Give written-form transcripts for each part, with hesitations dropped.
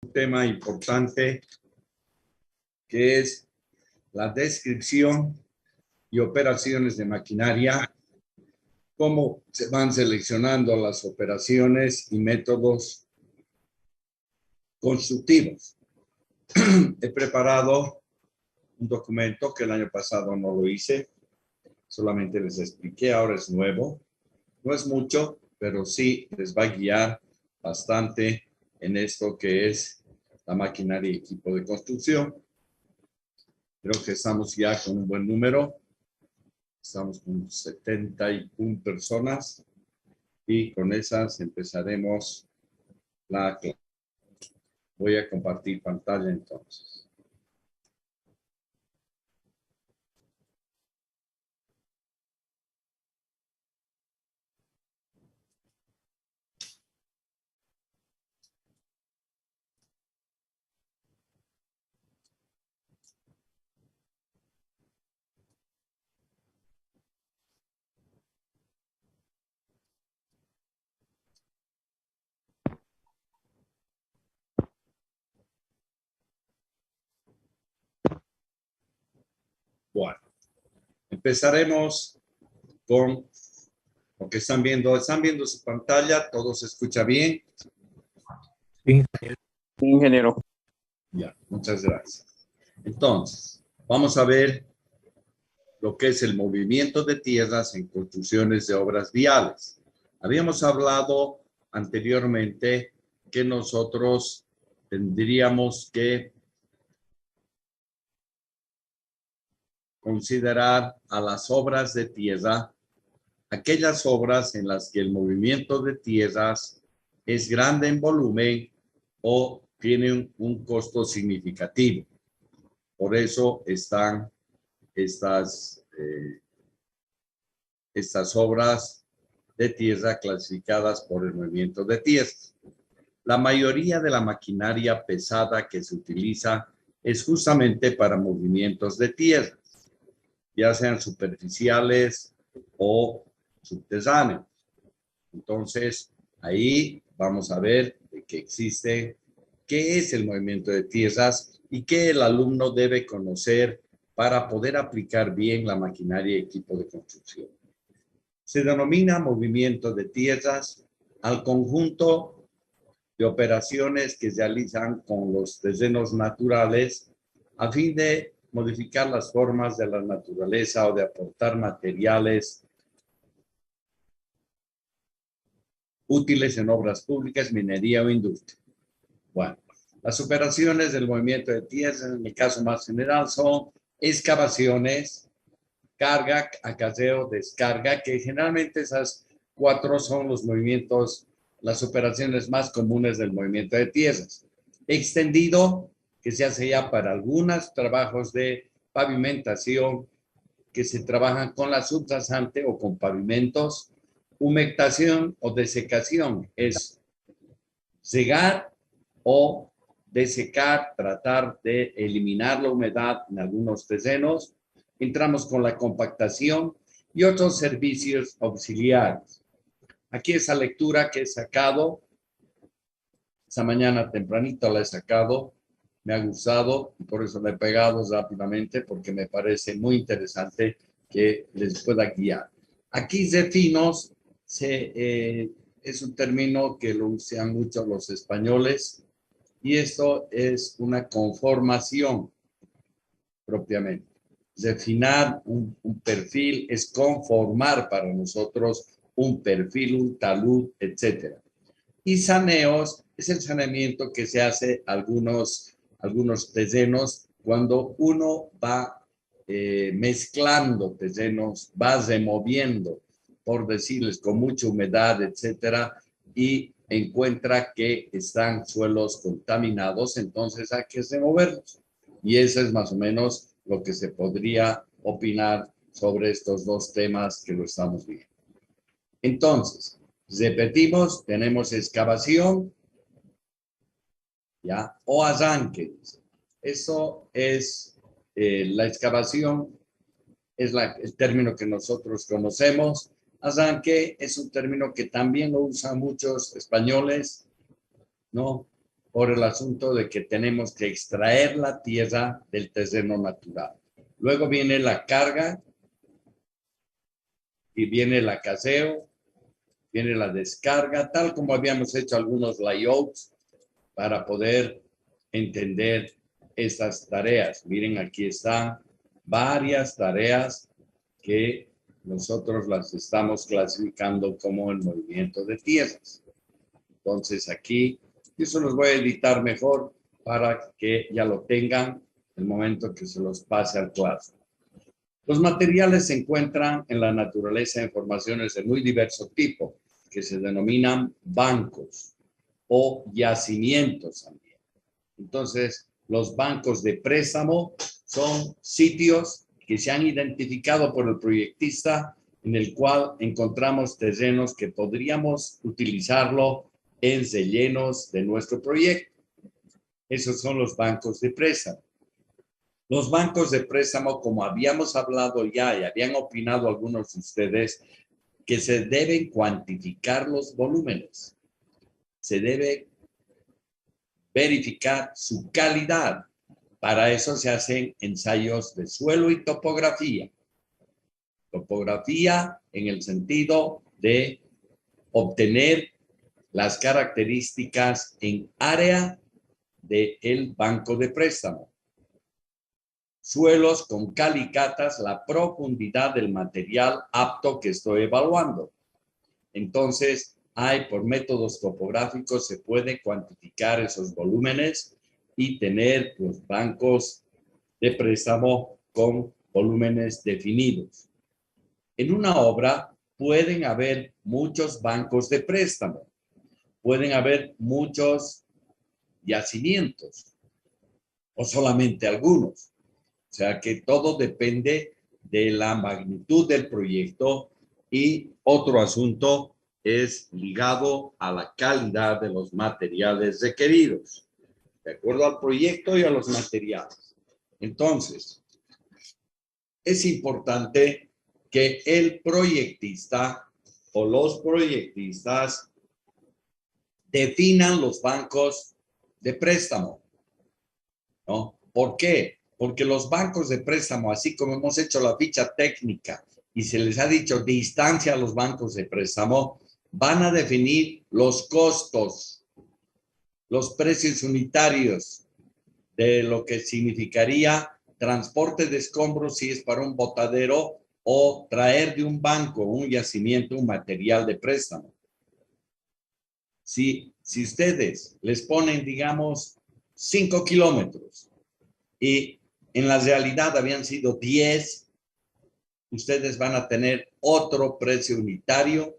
Un tema importante que es la descripción y operaciones de maquinaria, cómo se van seleccionando las operaciones y métodos constructivos. He preparado un documento que el año pasado no lo hice, solamente les expliqué, ahora es nuevo. No es mucho, pero sí les va a guiar bastante en esto que es la maquinaria y equipo de construcción. Creo que estamos ya con un buen número. Estamos con 71 personas y con esas empezaremos la clase. Voy a compartir pantalla entonces. Bueno, empezaremos con lo que están viendo. ¿Están viendo su pantalla? ¿Todo se escucha bien? Sí. Ingeniero. Ya, muchas gracias. Entonces, vamos a ver lo que es el movimiento de tierras en construcciones de obras viales. Habíamos hablado anteriormente que nosotros tendríamos que considerar a las obras de tierra, aquellas obras en las que el movimiento de tierras es grande en volumen o tiene un costo significativo. Por eso están estas obras de tierra clasificadas por el movimiento de tierras. La mayoría de la maquinaria pesada que se utiliza es justamente para movimientos de tierra, ya sean superficiales o subterráneos. Entonces, ahí vamos a ver que existe qué es el movimiento de tierras y qué el alumno debe conocer para poder aplicar bien la maquinaria y equipo de construcción. Se denomina movimiento de tierras al conjunto de operaciones que se realizan con los terrenos naturales a fin de modificar las formas de la naturaleza o de aportar materiales útiles en obras públicas, minería o industria. Bueno, las operaciones del movimiento de tierras, en el caso más general, son excavaciones, carga, acarreo, descarga, que generalmente esas cuatro son los movimientos, las operaciones más comunes del movimiento de tierras. Extendido, que se hace ya para algunos trabajos de pavimentación, que se trabajan con la subrasante o con pavimentos. Humectación o desecación es secar o desecar, tratar de eliminar la humedad en algunos terrenos. Entramos con la compactación y otros servicios auxiliares. Aquí esa lectura que he sacado, esta mañana tempranito la he sacado, me ha gustado y por eso la he pegado rápidamente porque me parece muy interesante que les pueda guiar. Aquí refinos es un término que lo usan mucho los españoles y esto es una conformación propiamente. Refinar un perfil es conformar para nosotros un perfil, un talud, etc. Y saneos es el saneamiento que se hace algunos terrenos cuando uno va mezclando terrenos, va removiendo, por decirles, con mucha humedad, etcétera, y encuentra que están suelos contaminados, entonces hay que removerlos. Y eso es más o menos lo que se podría opinar sobre estos dos temas que lo estamos viendo. Entonces, repetimos, tenemos excavación, ¿ya? O arranque. Eso es la excavación, es el término que nosotros conocemos. Arranque es un término que también lo usan muchos españoles, ¿no? por el asunto de que tenemos que extraer la tierra del terreno natural. Luego viene la carga y viene el acaseo, viene la descarga, tal como habíamos hecho algunos layouts para poder entender estas tareas. Miren, aquí están varias tareas que nosotros las estamos clasificando como el movimiento de tierras. Entonces aquí, eso los voy a editar mejor para que ya lo tengan el momento que se los pase al clase. Los materiales se encuentran en la naturaleza en formaciones de muy diverso tipo, que se denominan bancos o yacimientos también. Entonces, los bancos de préstamo son sitios que se han identificado por el proyectista en el cual encontramos terrenos que podríamos utilizarlo en rellenos de nuestro proyecto. Esos son los bancos de préstamo. Los bancos de préstamo, como habíamos hablado ya y habían opinado algunos de ustedes, que se deben cuantificar los volúmenes. Se debe verificar su calidad. Para eso se hacen ensayos de suelo y topografía. Topografía en el sentido de obtener las características en área del banco de préstamo. Suelos con calicatas, la profundidad del material apto que estoy evaluando. Entonces, por métodos topográficos se puede cuantificar esos volúmenes y tener los bancos de préstamo con volúmenes definidos. En una obra pueden haber muchos bancos de préstamo, pueden haber muchos yacimientos o solamente algunos. O sea que todo depende de la magnitud del proyecto y otro asunto es ligado a la calidad de los materiales requeridos, de acuerdo al proyecto y a los materiales. Entonces, es importante que el proyectista o los proyectistas definan los bancos de préstamo, ¿no? ¿Por qué? Porque los bancos de préstamo, así como hemos hecho la ficha técnica y se les ha dicho distancia a los bancos de préstamo, van a definir los costos, los precios unitarios de lo que significaría transporte de escombros si es para un botadero o traer de un banco, un yacimiento, un material de préstamo. Si ustedes les ponen, digamos, 5 kilómetros y en la realidad habían sido 10, ustedes van a tener otro precio unitario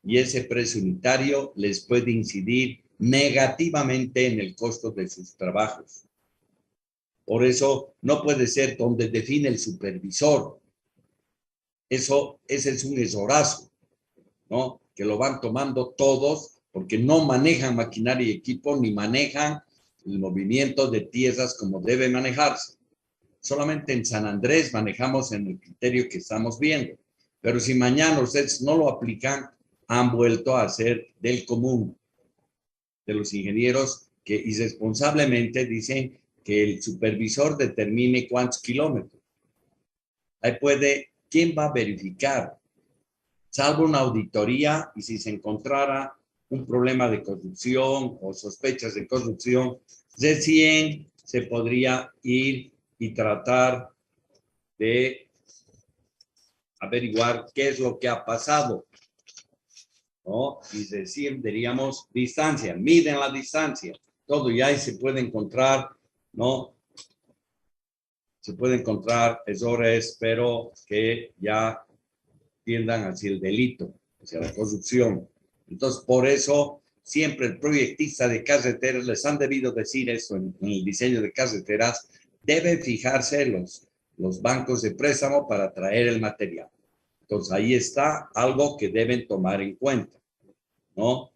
y ese precio unitario les puede incidir negativamente en el costo de sus trabajos. Por eso no puede ser donde define el supervisor. Ese es un errorazo, ¿no? Que lo van tomando todos porque no manejan maquinaria y equipo ni manejan el movimiento de tierras como debe manejarse. Solamente en San Andrés manejamos en el criterio que estamos viendo. Pero si mañana ustedes no lo aplican, han vuelto a ser del común de los ingenieros que irresponsablemente dicen que el supervisor determine cuántos kilómetros. Ahí ¿quién va a verificar? Salvo una auditoría y si se encontrara un problema de corrupción o sospechas de corrupción, recién se podría ir y tratar de averiguar qué es lo que ha pasado, ¿no? Y recién diríamos distancia, miden la distancia, todo ya ahí se puede encontrar, ¿no? Se puede encontrar errores, pero que ya tiendan hacia el delito, hacia la corrupción. Entonces, por eso, siempre el proyectista de carreteras, les han debido decir eso en el diseño de carreteras, debe fijarse los bancos de préstamo para traer el material. Entonces, ahí está algo que deben tomar en cuenta, ¿no?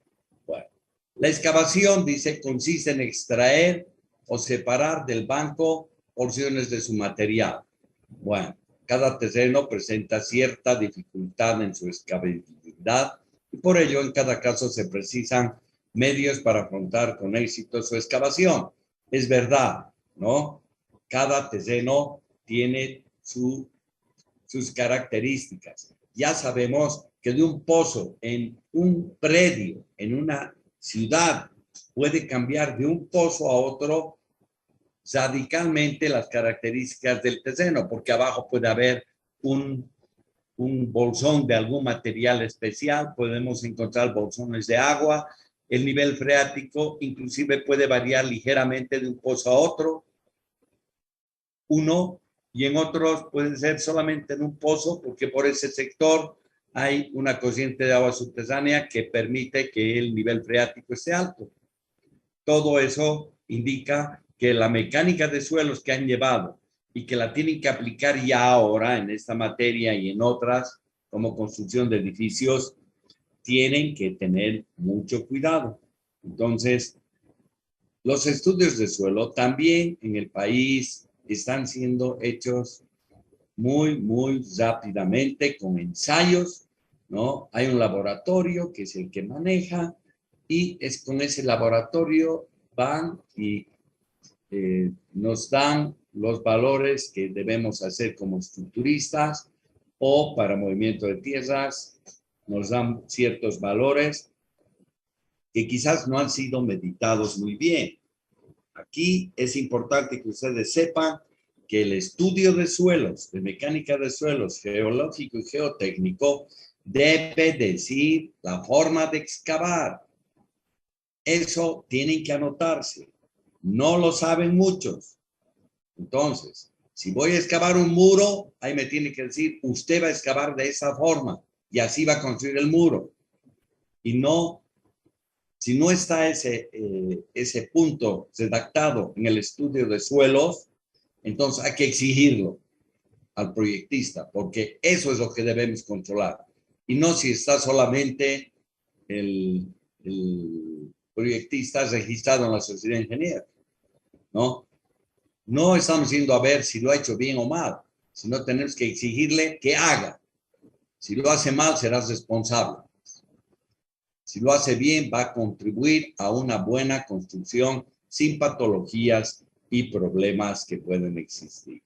Bueno, la excavación, dice, consiste en extraer o separar del banco porciones de su material. Bueno, cada terreno presenta cierta dificultad en su excavabilidad y por ello en cada caso se precisan medios para afrontar con éxito su excavación. Es verdad, ¿no? Cada terreno tiene sus características. Ya sabemos que de un pozo en un predio, en una ciudad, puede cambiar de un pozo a otro radicalmente las características del terreno, porque abajo puede haber un bolsón de algún material especial, podemos encontrar bolsones de agua, el nivel freático inclusive puede variar ligeramente de un pozo a otro, y en otros puede ser solamente en un pozo, porque por ese sector hay una corriente de agua subterránea que permite que el nivel freático esté alto. Todo eso indica que la mecánica de suelos que han llevado y que la tienen que aplicar ya ahora en esta materia y en otras, como construcción de edificios, tienen que tener mucho cuidado. Entonces, los estudios de suelo también en el país están siendo hechos muy rápidamente con ensayos, ¿no? Hay un laboratorio que es el que maneja y es con ese laboratorio van y nos dan los valores que debemos hacer como estructuristas o para movimiento de tierras, nos dan ciertos valores que quizás no han sido meditados muy bien. Aquí es importante que ustedes sepan que el estudio de suelos, de mecánica de suelos, geológico y geotécnico, debe decir la forma de excavar. Eso tienen que anotarse. No lo saben muchos. Entonces, si voy a excavar un muro, ahí me tiene que decir, usted va a excavar de esa forma y así va a construir el muro. Y no, si no está ese punto redactado en el estudio de suelos, entonces hay que exigirlo al proyectista, porque eso es lo que debemos controlar. Y no si está solamente el proyectista registrado en la sociedad de ingenieros, ¿no? No estamos yendo a ver si lo ha hecho bien o mal, sino tenemos que exigirle que haga. Si lo hace mal, serás responsable. Si lo hace bien, va a contribuir a una buena construcción sin patologías y problemas que pueden existir.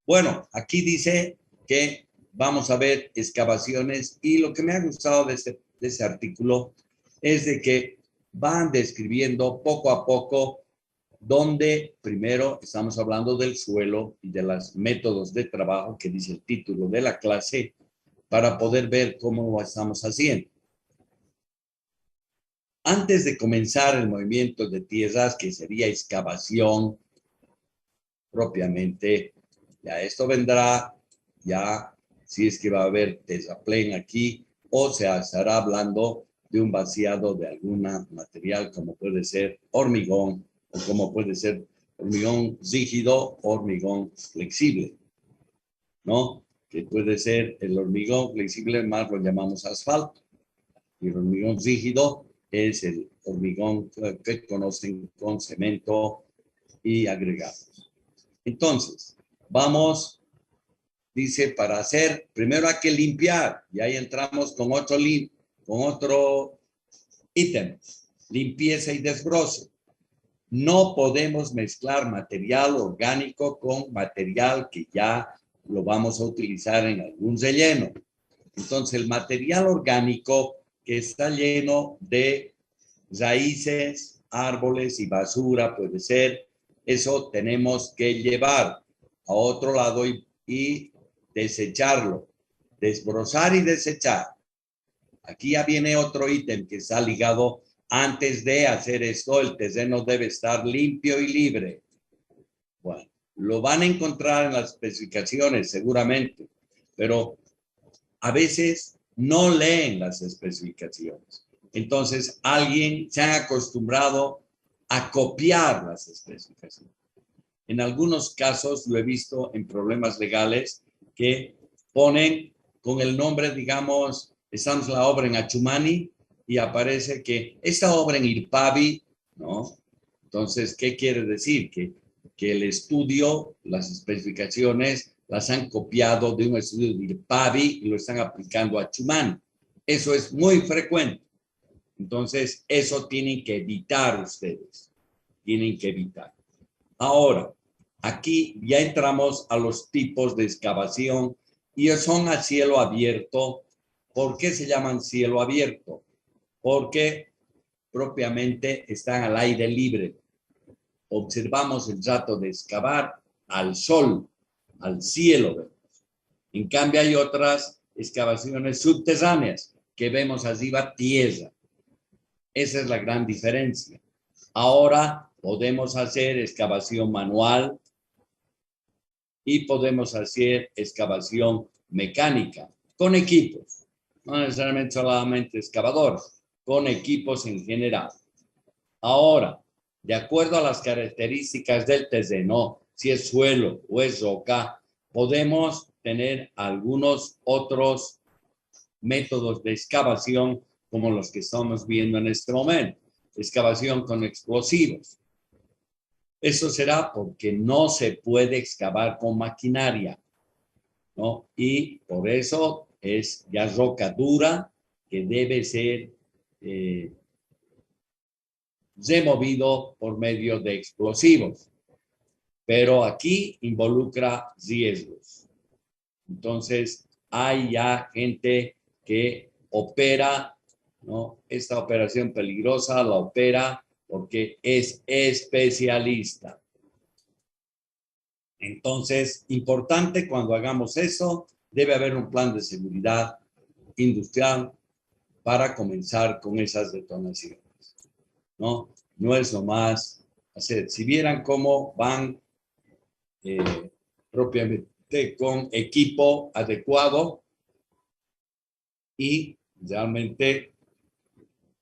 Bueno, aquí dice que vamos a ver excavaciones y lo que me ha gustado de ese artículo es de que van describiendo poco a poco donde primero estamos hablando del suelo y de los métodos de trabajo que dice el título de la clase para poder ver cómo lo estamos haciendo. Antes de comenzar el movimiento de tierras, que sería excavación propiamente, ya esto vendrá, ya si es que va a haber terraplén aquí, o se estará hablando de un vaciado de alguna material, como puede ser hormigón, o como puede ser hormigón rígido, hormigón flexible, ¿no? Que puede ser el hormigón flexible, más lo llamamos asfalto, y el hormigón rígido es el hormigón que conocen con cemento y agregados. Entonces, vamos, dice, para hacer, primero hay que limpiar, y ahí entramos con otro ítem, limpieza y desbroce. No podemos mezclar material orgánico con material que ya lo vamos a utilizar en algún relleno. Entonces, el material orgánico que está lleno de raíces, árboles y basura, puede ser, eso tenemos que llevar a otro lado y desecharlo, desbrozar y desechar. Aquí ya viene otro ítem que está ligado. Antes de hacer esto, el terreno debe estar limpio y libre. Bueno, lo van a encontrar en las especificaciones seguramente, pero a veces no leen las especificaciones. Entonces, alguien se ha acostumbrado a copiar las especificaciones. En algunos casos lo he visto en problemas legales que ponen con el nombre, digamos, estamos la obra en Achumani y aparece que esta obra en Irpavi, ¿no? Entonces, ¿qué quiere decir? Que el estudio, las especificaciones, las han copiado de un estudio de Irpavi y lo están aplicando a Achumani. Eso es muy frecuente. Entonces, eso tienen que evitar ustedes. Tienen que evitar. Ahora, aquí ya entramos a los tipos de excavación y son a cielo abierto. ¿Por qué se llaman cielo abierto? Porque propiamente están al aire libre. Observamos el rato de excavar al sol, al cielo. En cambio, hay otras excavaciones subterráneas que vemos arriba tierra. Esa es la gran diferencia. Ahora podemos hacer excavación manual y podemos hacer excavación mecánica con equipos, no necesariamente solamente excavadores, con equipos en general. Ahora, de acuerdo a las características del terreno, si es suelo o es roca, podemos tener algunos otros métodos de excavación como los que estamos viendo en este momento. Excavación con explosivos. Eso será porque no se puede excavar con maquinaria, ¿no? Y por eso es ya roca dura que debe ser removido por medio de explosivos. Pero aquí involucra riesgos. Entonces, hay ya gente que opera, ¿no? Esta operación peligrosa la opera porque es especialista. Entonces, importante cuando hagamos eso, debe haber un plan de seguridad industrial para comenzar con esas detonaciones, ¿no? No es nomás hacer. Si vieran cómo van propiamente con equipo adecuado y realmente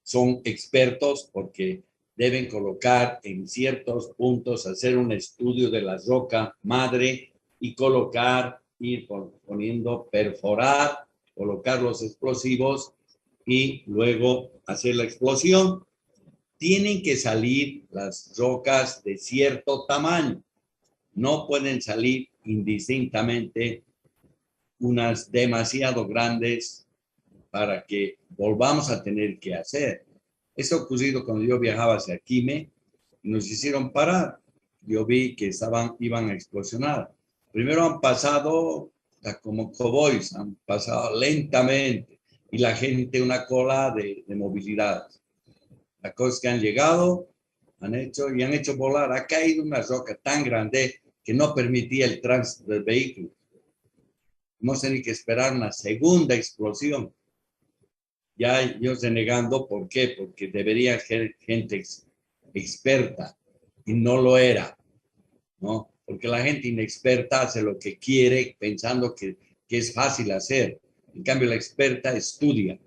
son expertos porque deben colocar en ciertos puntos, hacer un estudio de la roca madre y colocar, ir poniendo, perforar, colocar los explosivos y luego hacer la explosión. Tienen que salir las rocas de cierto tamaño. No pueden salir indistintamente unas demasiado grandes para que volvamos a tener que hacer. Eso ha ocurrido cuando yo viajaba hacia Quime y nos hicieron parar. Yo vi que iban a explosionar. Primero han pasado como cowboys, han pasado lentamente y la gente una cola de movilidad. La cosa es que han llegado, han hecho volar. Ha caído una roca tan grande que no permitía el tránsito del vehículo. Hemos tenido que esperar una segunda explosión. Ya ellos denegando, ¿por qué? Porque debería ser gente experta y no lo era, ¿no? Porque la gente inexperta hace lo que quiere pensando que es fácil hacer. En cambio, la experta estudia.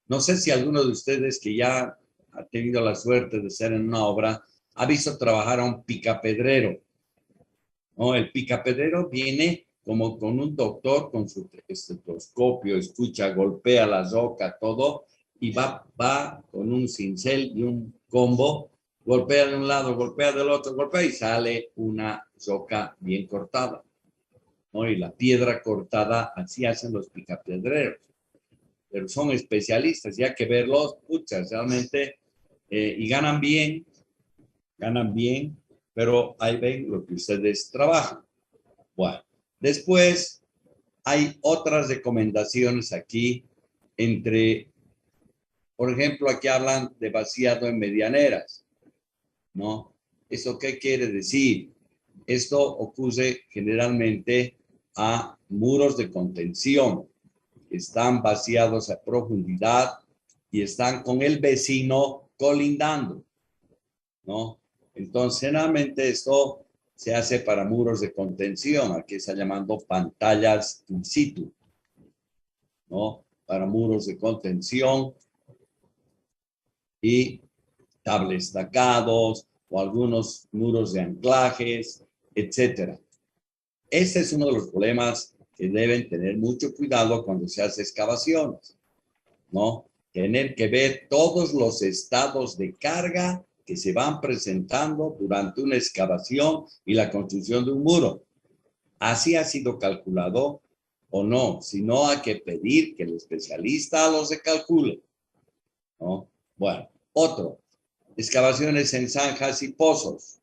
No sé si alguno de ustedes que ya ha tenido la suerte de ser en una obra ha visto trabajar a un picapedrero, ¿no? El picapedrero viene como con un doctor con su estetoscopio, escucha, golpea la roca, todo, y va con un cincel y un combo, golpea de un lado, golpea del otro, golpea y sale una roca bien cortada, ¿no? Y la piedra cortada, así hacen los picapedreros. Pero son especialistas, ya que verlos, puchas, realmente, y ganan bien, pero ahí ven lo que ustedes trabajan. Bueno, después hay otras recomendaciones aquí por ejemplo, aquí hablan de vaciado en medianeras, ¿no? ¿Eso qué quiere decir? Esto ocurre generalmente a muros de contención. Están vaciados a profundidad y están con el vecino colindando, ¿no? Entonces, generalmente esto se hace para muros de contención, aquí está llamando pantallas in situ, ¿no? Para muros de contención y cables destacados o algunos muros de anclajes, etcétera. Ese es uno de los problemas que deben tener mucho cuidado cuando se hace excavaciones, ¿no? Tener que ver todos los estados de carga que se van presentando durante una excavación y la construcción de un muro. ¿Así ha sido calculado o no? Si no, hay que pedir que el especialista los recalcule. ¿no? Bueno, otro, excavaciones en zanjas y pozos.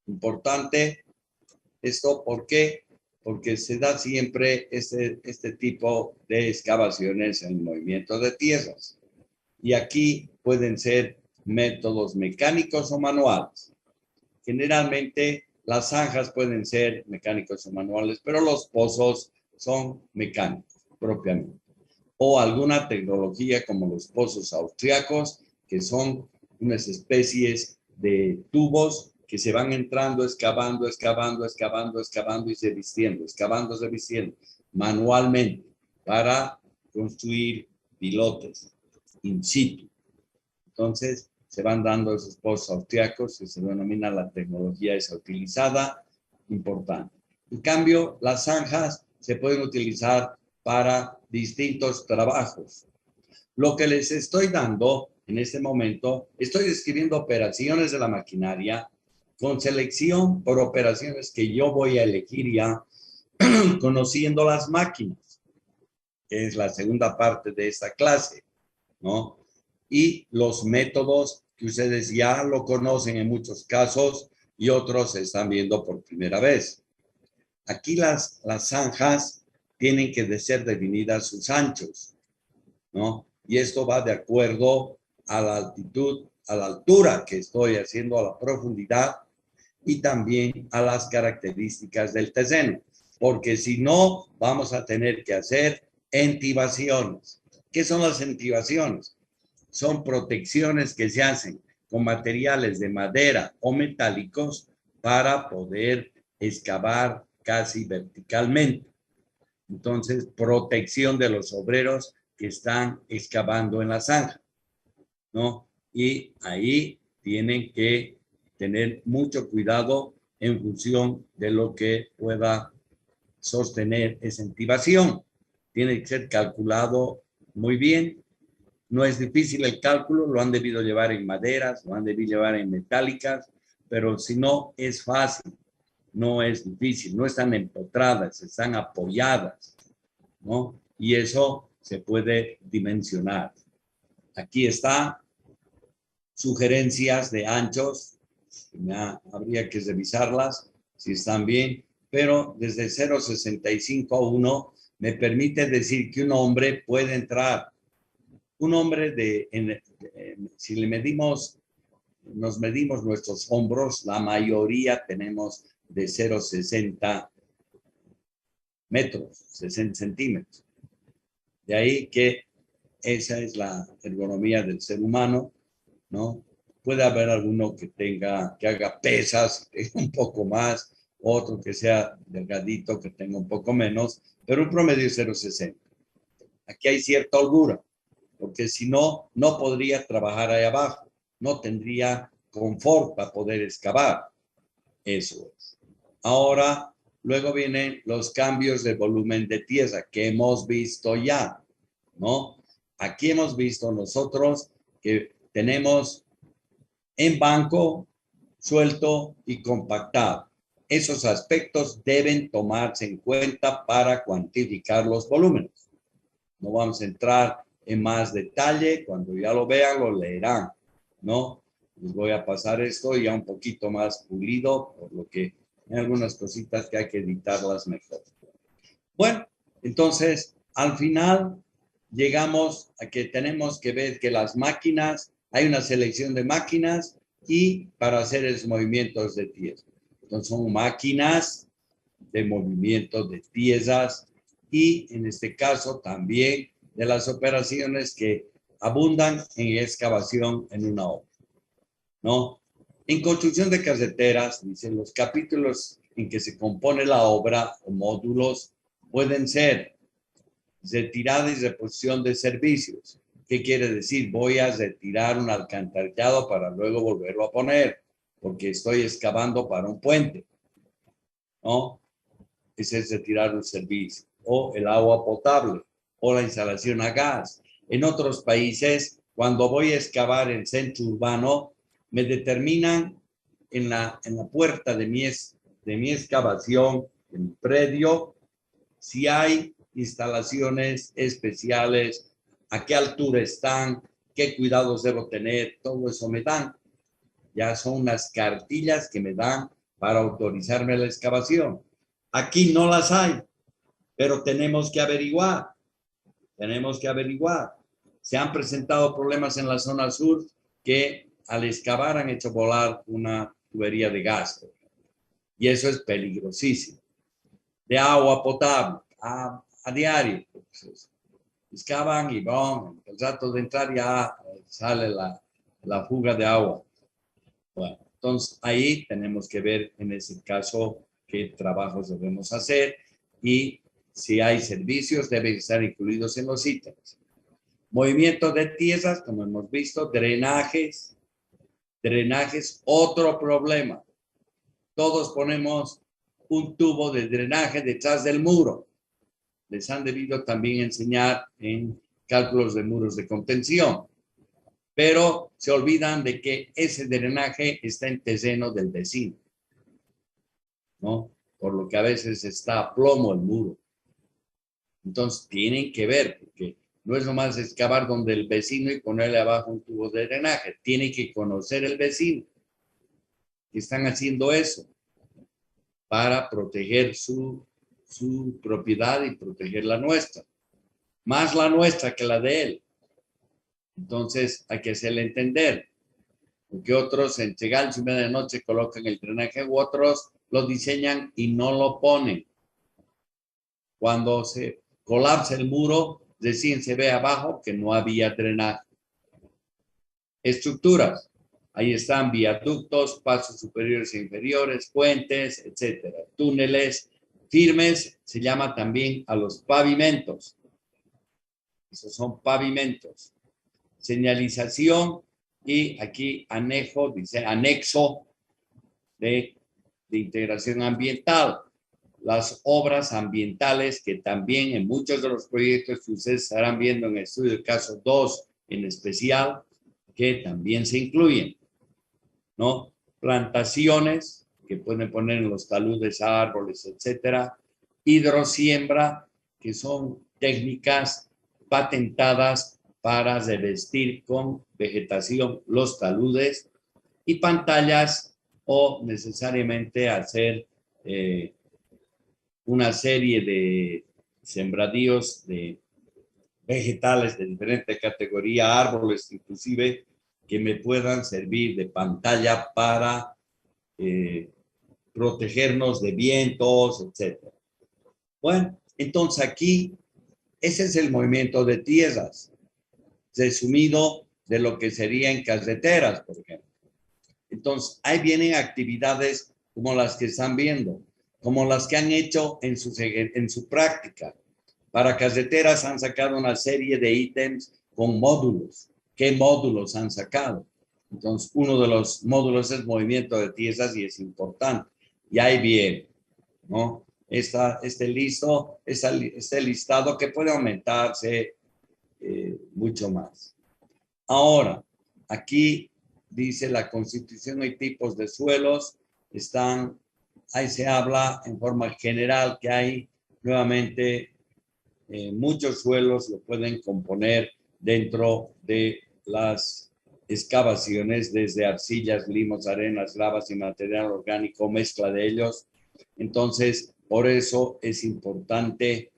Importante esto, ¿por qué? Porque se da siempre este tipo de excavaciones en el movimiento de tierras. Y aquí pueden ser métodos mecánicos o manuales. Generalmente las zanjas pueden ser mecánicos o manuales, pero los pozos son mecánicos propiamente. O alguna tecnología como los pozos austriacos, que son unas especies de tubos que se van entrando, excavando y se vistiendo, excavando, se vistiendo manualmente para construir pilotes in situ. Entonces, se van dando esos pozos austriacos que se denomina la tecnología esa utilizada, importante. En cambio, las zanjas se pueden utilizar para distintos trabajos. Lo que les estoy dando en este momento, estoy describiendo operaciones de la maquinaria con selección por operaciones que yo voy a elegir ya conociendo las máquinas, que es la segunda parte de esta clase, ¿no? Y los métodos que ustedes ya lo conocen en muchos casos y otros se están viendo por primera vez. Aquí las zanjas tienen que ser definidas sus anchos, ¿no? Y esto va de acuerdo a la altitud, a la altura que estoy haciendo, a la profundidad y también a las características del terreno, porque si no, vamos a tener que hacer entibaciones. ¿Qué son las entibaciones? Son protecciones que se hacen con materiales de madera o metálicos para poder excavar casi verticalmente. Entonces, protección de los obreros que están excavando en la zanja, ¿no? Y ahí tienen que tener mucho cuidado en función de lo que pueda sostener esa entibación. Tiene que ser calculado muy bien. No es difícil el cálculo, lo han debido llevar en maderas, lo han debido llevar en metálicas, pero si no, es fácil, no es difícil, no están empotradas, están apoyadas, ¿no? Y eso se puede dimensionar. Aquí está sugerencias de anchos, habría que revisarlas si están bien, pero desde 0,65 a 1 me permite decir que un hombre puede entrar. Un hombre si le medimos, nos medimos nuestros hombros, la mayoría tenemos de 0,60 metros, 60 centímetros. De ahí que esa es la ergonomía del ser humano, ¿no? Puede haber alguno que haga pesas, que tenga un poco más, otro que sea delgadito, que tenga un poco menos, pero un promedio es 0,60. Aquí hay cierta holgura, porque si no, no podría trabajar ahí abajo, no tendría confort para poder excavar. Eso es. Ahora, luego vienen los cambios de volumen de tierra que hemos visto ya, ¿no? Aquí hemos visto nosotros que tenemos en banco, suelto y compactado. Esos aspectos deben tomarse en cuenta para cuantificar los volúmenes. No vamos a entrar en más detalle, cuando ya lo vean lo leerán, ¿no? Les voy a pasar esto ya un poquito más pulido, por lo que hay algunas cositas que hay que editarlas mejor. Bueno, entonces, al final llegamos a que tenemos que ver que las máquinas, hay una selección de máquinas y para hacer esos movimientos de tierra. Entonces, son máquinas de movimiento de piezas y en este caso también de las operaciones que abundan en excavación en una obra, ¿no? En construcción de carreteras, dicen los capítulos en que se compone la obra o módulos pueden ser retirada y reposición de servicios. ¿Qué quiere decir? Voy a retirar un alcantarillado para luego volverlo a poner, porque estoy excavando para un puente, ¿no? Ese es retirar un servicio, o el agua potable, o la instalación a gas. En otros países, cuando voy a excavar el centro urbano, me determinan en la puerta de mi excavación, en el predio, si hay instalaciones especiales, a qué altura están, qué cuidados debo tener, todo eso me dan. Ya son unas cartillas que me dan para autorizarme la excavación. Aquí no las hay, pero tenemos que averiguar. Tenemos que averiguar. Se han presentado problemas en la zona sur que al excavar han hecho volar una tubería de gas. Y eso es peligrosísimo. De agua potable a diario. Pues, excavan y bon, el rato de entrar ya sale la fuga de agua. Bueno, entonces ahí tenemos que ver en ese caso qué trabajos debemos hacer y si hay servicios deben estar incluidos en los ítems. Movimiento de tierras, como hemos visto, drenajes, otro problema. Todos ponemos un tubo de drenaje detrás del muro. Les han debido también enseñar en cálculos de muros de contención. Pero se olvidan de que ese drenaje está en terreno del vecino, ¿no? Por lo que a veces está a plomo el muro. Entonces tienen que ver, porque no es nomás excavar donde el vecino y ponerle abajo un tubo de drenaje. Tienen que conocer el vecino que están haciendo eso para proteger su propiedad y proteger la nuestra. Más la nuestra que la de él. Entonces hay que hacerle entender. Porque otros en Tegalcio de noche colocan el drenaje u otros lo diseñan y no lo ponen. Cuando se colapsa el muro, recién se ve abajo que no había drenaje. Estructuras. Ahí están viaductos, pasos superiores e inferiores, puentes, etcétera. Túneles firmes se llama también a los pavimentos. Esos son pavimentos. Señalización y aquí anejo, dice anexo de integración ambiental. Las obras ambientales que también en muchos de los proyectos que ustedes estarán viendo en el estudio del caso 2 en especial, que también se incluyen, ¿no? Plantaciones que pueden poner en los taludes árboles, etcétera. Hidrosiembra, que son técnicas patentadas para revestir con vegetación los taludes, y pantallas o necesariamente hacer una serie de sembradíos de vegetales de diferente categoría, árboles inclusive, que me puedan servir de pantalla para protegernos de vientos, etc. Bueno, entonces aquí, ese es el movimiento de tierras, resumido de lo que sería en carreteras, por ejemplo. Entonces, ahí vienen actividades como las que están viendo, como las que han hecho en su práctica. Para carreteras han sacado una serie de ítems con módulos. ¿Qué módulos han sacado? Entonces, uno de los módulos es movimiento de tierras y es importante. Y ahí viene, ¿no? Este listado que puede aumentarse mucho más. Ahora, aquí dice la Constitución y tipos de suelos. Ahí se habla en forma general que hay nuevamente muchos suelos lo pueden componer dentro de las excavaciones, desde arcillas, limos, arenas, gravas y material orgánico, mezcla de ellos. Entonces, por eso es importante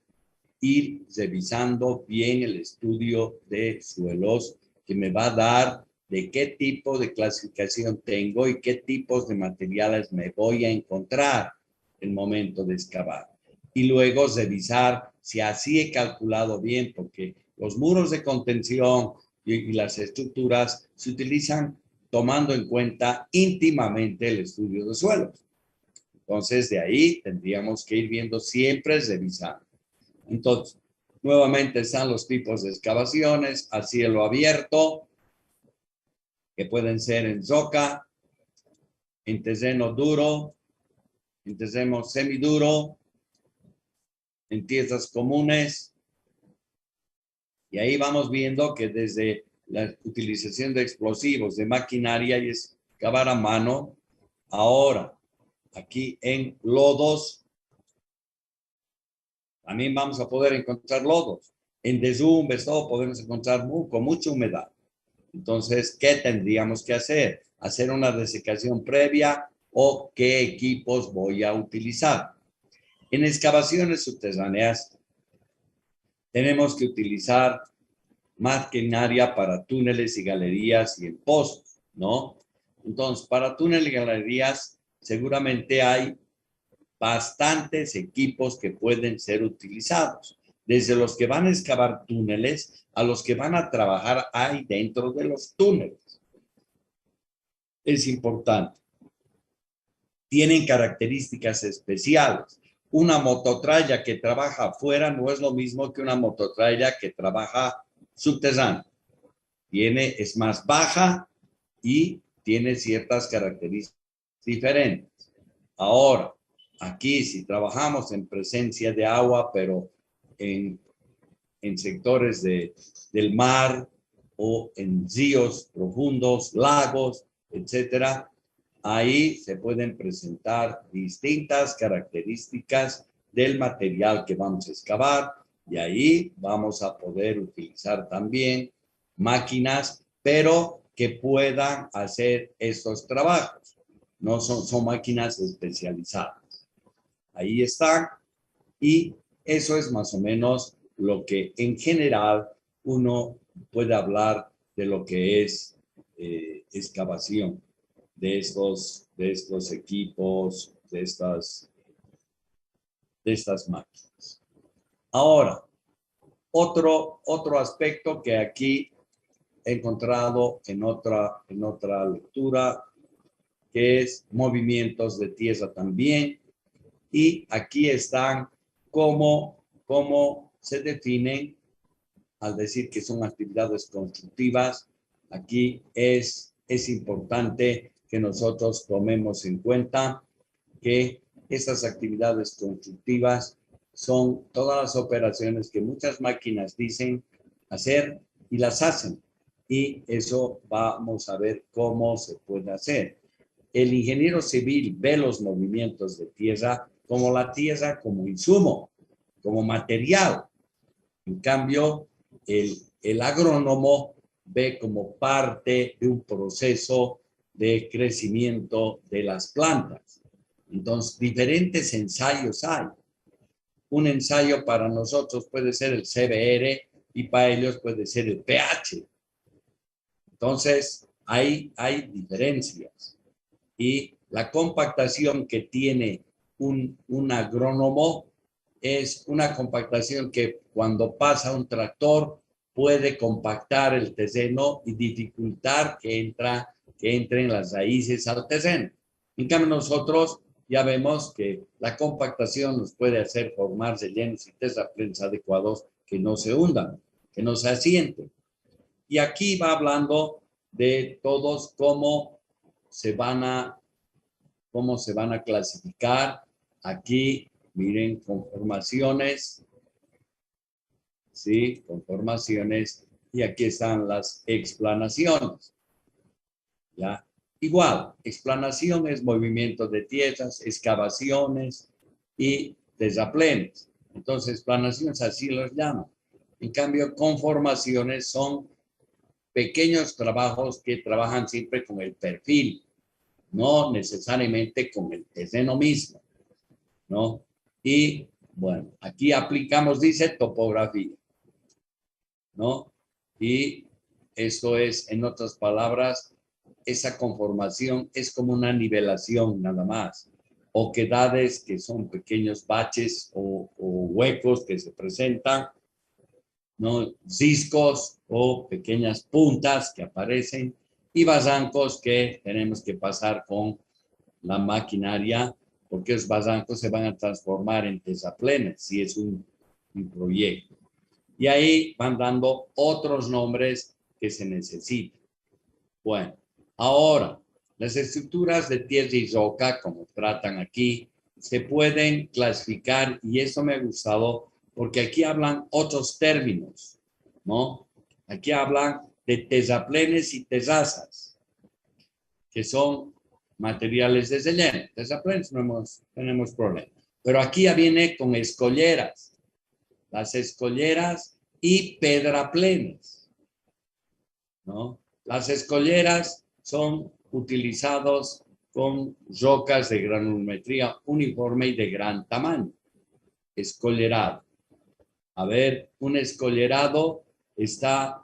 ir revisando bien el estudio de suelos que me va a dar de qué tipo de clasificación tengo y qué tipos de materiales me voy a encontrar en el momento de excavar. Y luego revisar si así he calculado bien, porque los muros de contención y las estructuras se utilizan tomando en cuenta íntimamente el estudio de suelos. Entonces, de ahí tendríamos que ir viendo siempre, revisando. Entonces, nuevamente están los tipos de excavaciones a cielo abierto, que pueden ser en roca, en terreno duro, en terreno semiduro, en tierras comunes. Y ahí vamos viendo que desde la utilización de explosivos, de maquinaria y excavar a mano, ahora aquí en lodos, también vamos a poder encontrar lodos. En derrumbes, todo podemos encontrar con mucha humedad. Entonces, ¿qué tendríamos que hacer? ¿Hacer una desecación previa o qué equipos voy a utilizar? En excavaciones subterráneas tenemos que utilizar maquinaria para túneles y galerías y en pozos, ¿no? Entonces, para túneles y galerías seguramente hay bastantes equipos que pueden ser utilizados, desde los que van a excavar túneles a los que van a trabajar ahí dentro de los túneles. Es importante. Tienen características especiales. Una mototralla que trabaja afuera no es lo mismo que una mototralla que trabaja subterránea. Es más baja y tiene ciertas características diferentes. Ahora, aquí si trabajamos en presencia de agua, pero en sectores del mar o en ríos profundos, lagos, etcétera, ahí se pueden presentar distintas características del material que vamos a excavar y ahí vamos a poder utilizar también máquinas, pero que puedan hacer estos trabajos. No son máquinas especializadas. Ahí están y eso es más o menos lo que en general uno puede hablar de lo que es excavación de estos equipos, de estas máquinas. Ahora, otro aspecto que aquí he encontrado en otra lectura, que es movimientos de tierra también. Y aquí están cómo se definen al decir que son actividades constructivas. Aquí es importante que nosotros tomemos en cuenta que estas actividades constructivas son todas las operaciones que muchas máquinas dicen hacer y las hacen. Y eso vamos a ver cómo se puede hacer. El ingeniero civil ve los movimientos de tierra como la tierra como insumo, como material. En cambio, el agrónomo ve como parte de un proceso de crecimiento de las plantas. Entonces, diferentes ensayos hay. Un ensayo para nosotros puede ser el CBR y para ellos puede ser el pH. Entonces, hay diferencias. Y la compactación que tiene un agrónomo es una compactación que cuando pasa un tractor puede compactar el terreno y dificultar que entren las raíces al terreno. En cambio, nosotros ya vemos que la compactación nos puede hacer formar rellenos y terraplenes adecuados que no se hundan, que no se asienten. Y aquí va hablando de todos cómo se van a clasificar. Aquí, miren, conformaciones, ¿sí? Conformaciones, y aquí están las explanaciones, ¿ya? Igual, explanación es movimiento de tierras, excavaciones y terraplenes. Entonces, explanaciones así los llaman. En cambio, conformaciones son pequeños trabajos que trabajan siempre con el perfil, no necesariamente con el terreno mismo, ¿no? Y bueno, aquí aplicamos, dice, topografía, ¿no? Y esto es, en otras palabras, esa conformación es como una nivelación nada más, oquedades que son pequeños baches o huecos que se presentan, ¿no? Ciscos o pequeñas puntas que aparecen y barrancos que tenemos que pasar con la maquinaria, porque los barrancos se van a transformar en terraplenes si es un proyecto. Y ahí van dando otros nombres que se necesitan. Bueno, ahora, las estructuras de tierra y roca, como tratan aquí, se pueden clasificar, y eso me ha gustado, porque aquí hablan otros términos, ¿no? Aquí hablan de terraplenes y terrazas, que son materiales de relleno. Terraplenes no tenemos problema. Pero aquí ya viene con escolleras, las escolleras y pedraplenes, ¿no? Las escolleras son utilizados con rocas de granulometría uniforme y de gran tamaño. Escollerado. A ver, un escollerado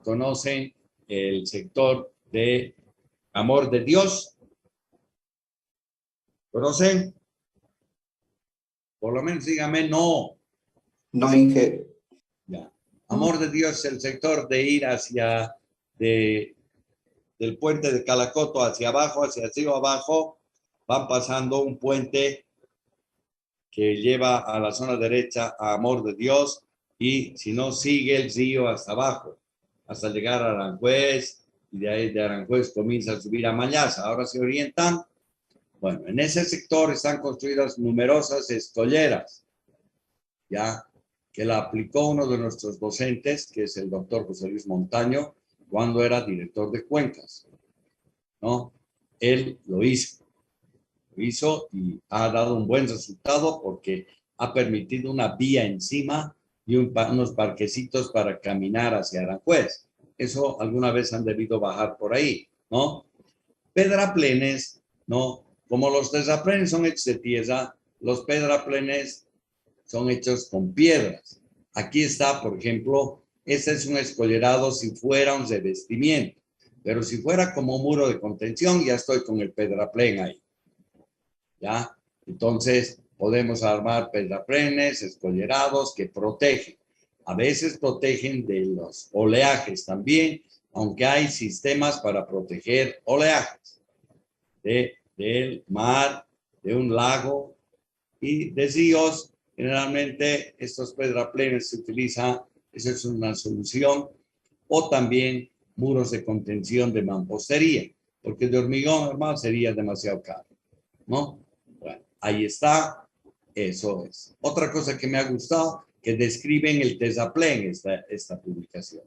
conocen el sector de Amor de Dios. ¿Conocen? Por lo menos dígame no. No, Inge. Ya. Amor de Dios es el sector de ir del puente de Calacoto hacia abajo, hacia el río abajo, van pasando un puente que lleva a la zona derecha a Amor de Dios y si no sigue el río hasta abajo, hasta llegar a Aranjuez y de ahí de Aranjuez comienza a subir a Mayaza. Ahora se orientan. Bueno, en ese sector están construidas numerosas escolleras, ya que la aplicó uno de nuestros docentes, que es el doctor José Luis Montaño, cuando era director de Cuencas, ¿no? Él lo hizo y ha dado un buen resultado porque ha permitido una vía encima y unos parquecitos para caminar hacia Aranjuez. Eso alguna vez han debido bajar por ahí, ¿no? Pedraplenes, ¿no? Como los terraplenes son hechos de tierra, los pedraplenes son hechos con piedras. Aquí está, por ejemplo, este es un escollerado si fuera un revestimiento, pero si fuera como un muro de contención, ya estoy con el pedraplén ahí. ¿Ya? Entonces, podemos armar pedraplenes, escollerados que protegen. A veces protegen de los oleajes también, aunque hay sistemas para proteger oleajes del mar, de un lago y de ríos. Generalmente estos pedraplenes se utilizan, esa es una solución, o también muros de contención de mampostería, porque de hormigón, hermano, sería demasiado caro, ¿no? Bueno, ahí está, eso es. Otra cosa que me ha gustado, que describen el terraplén, esta publicación.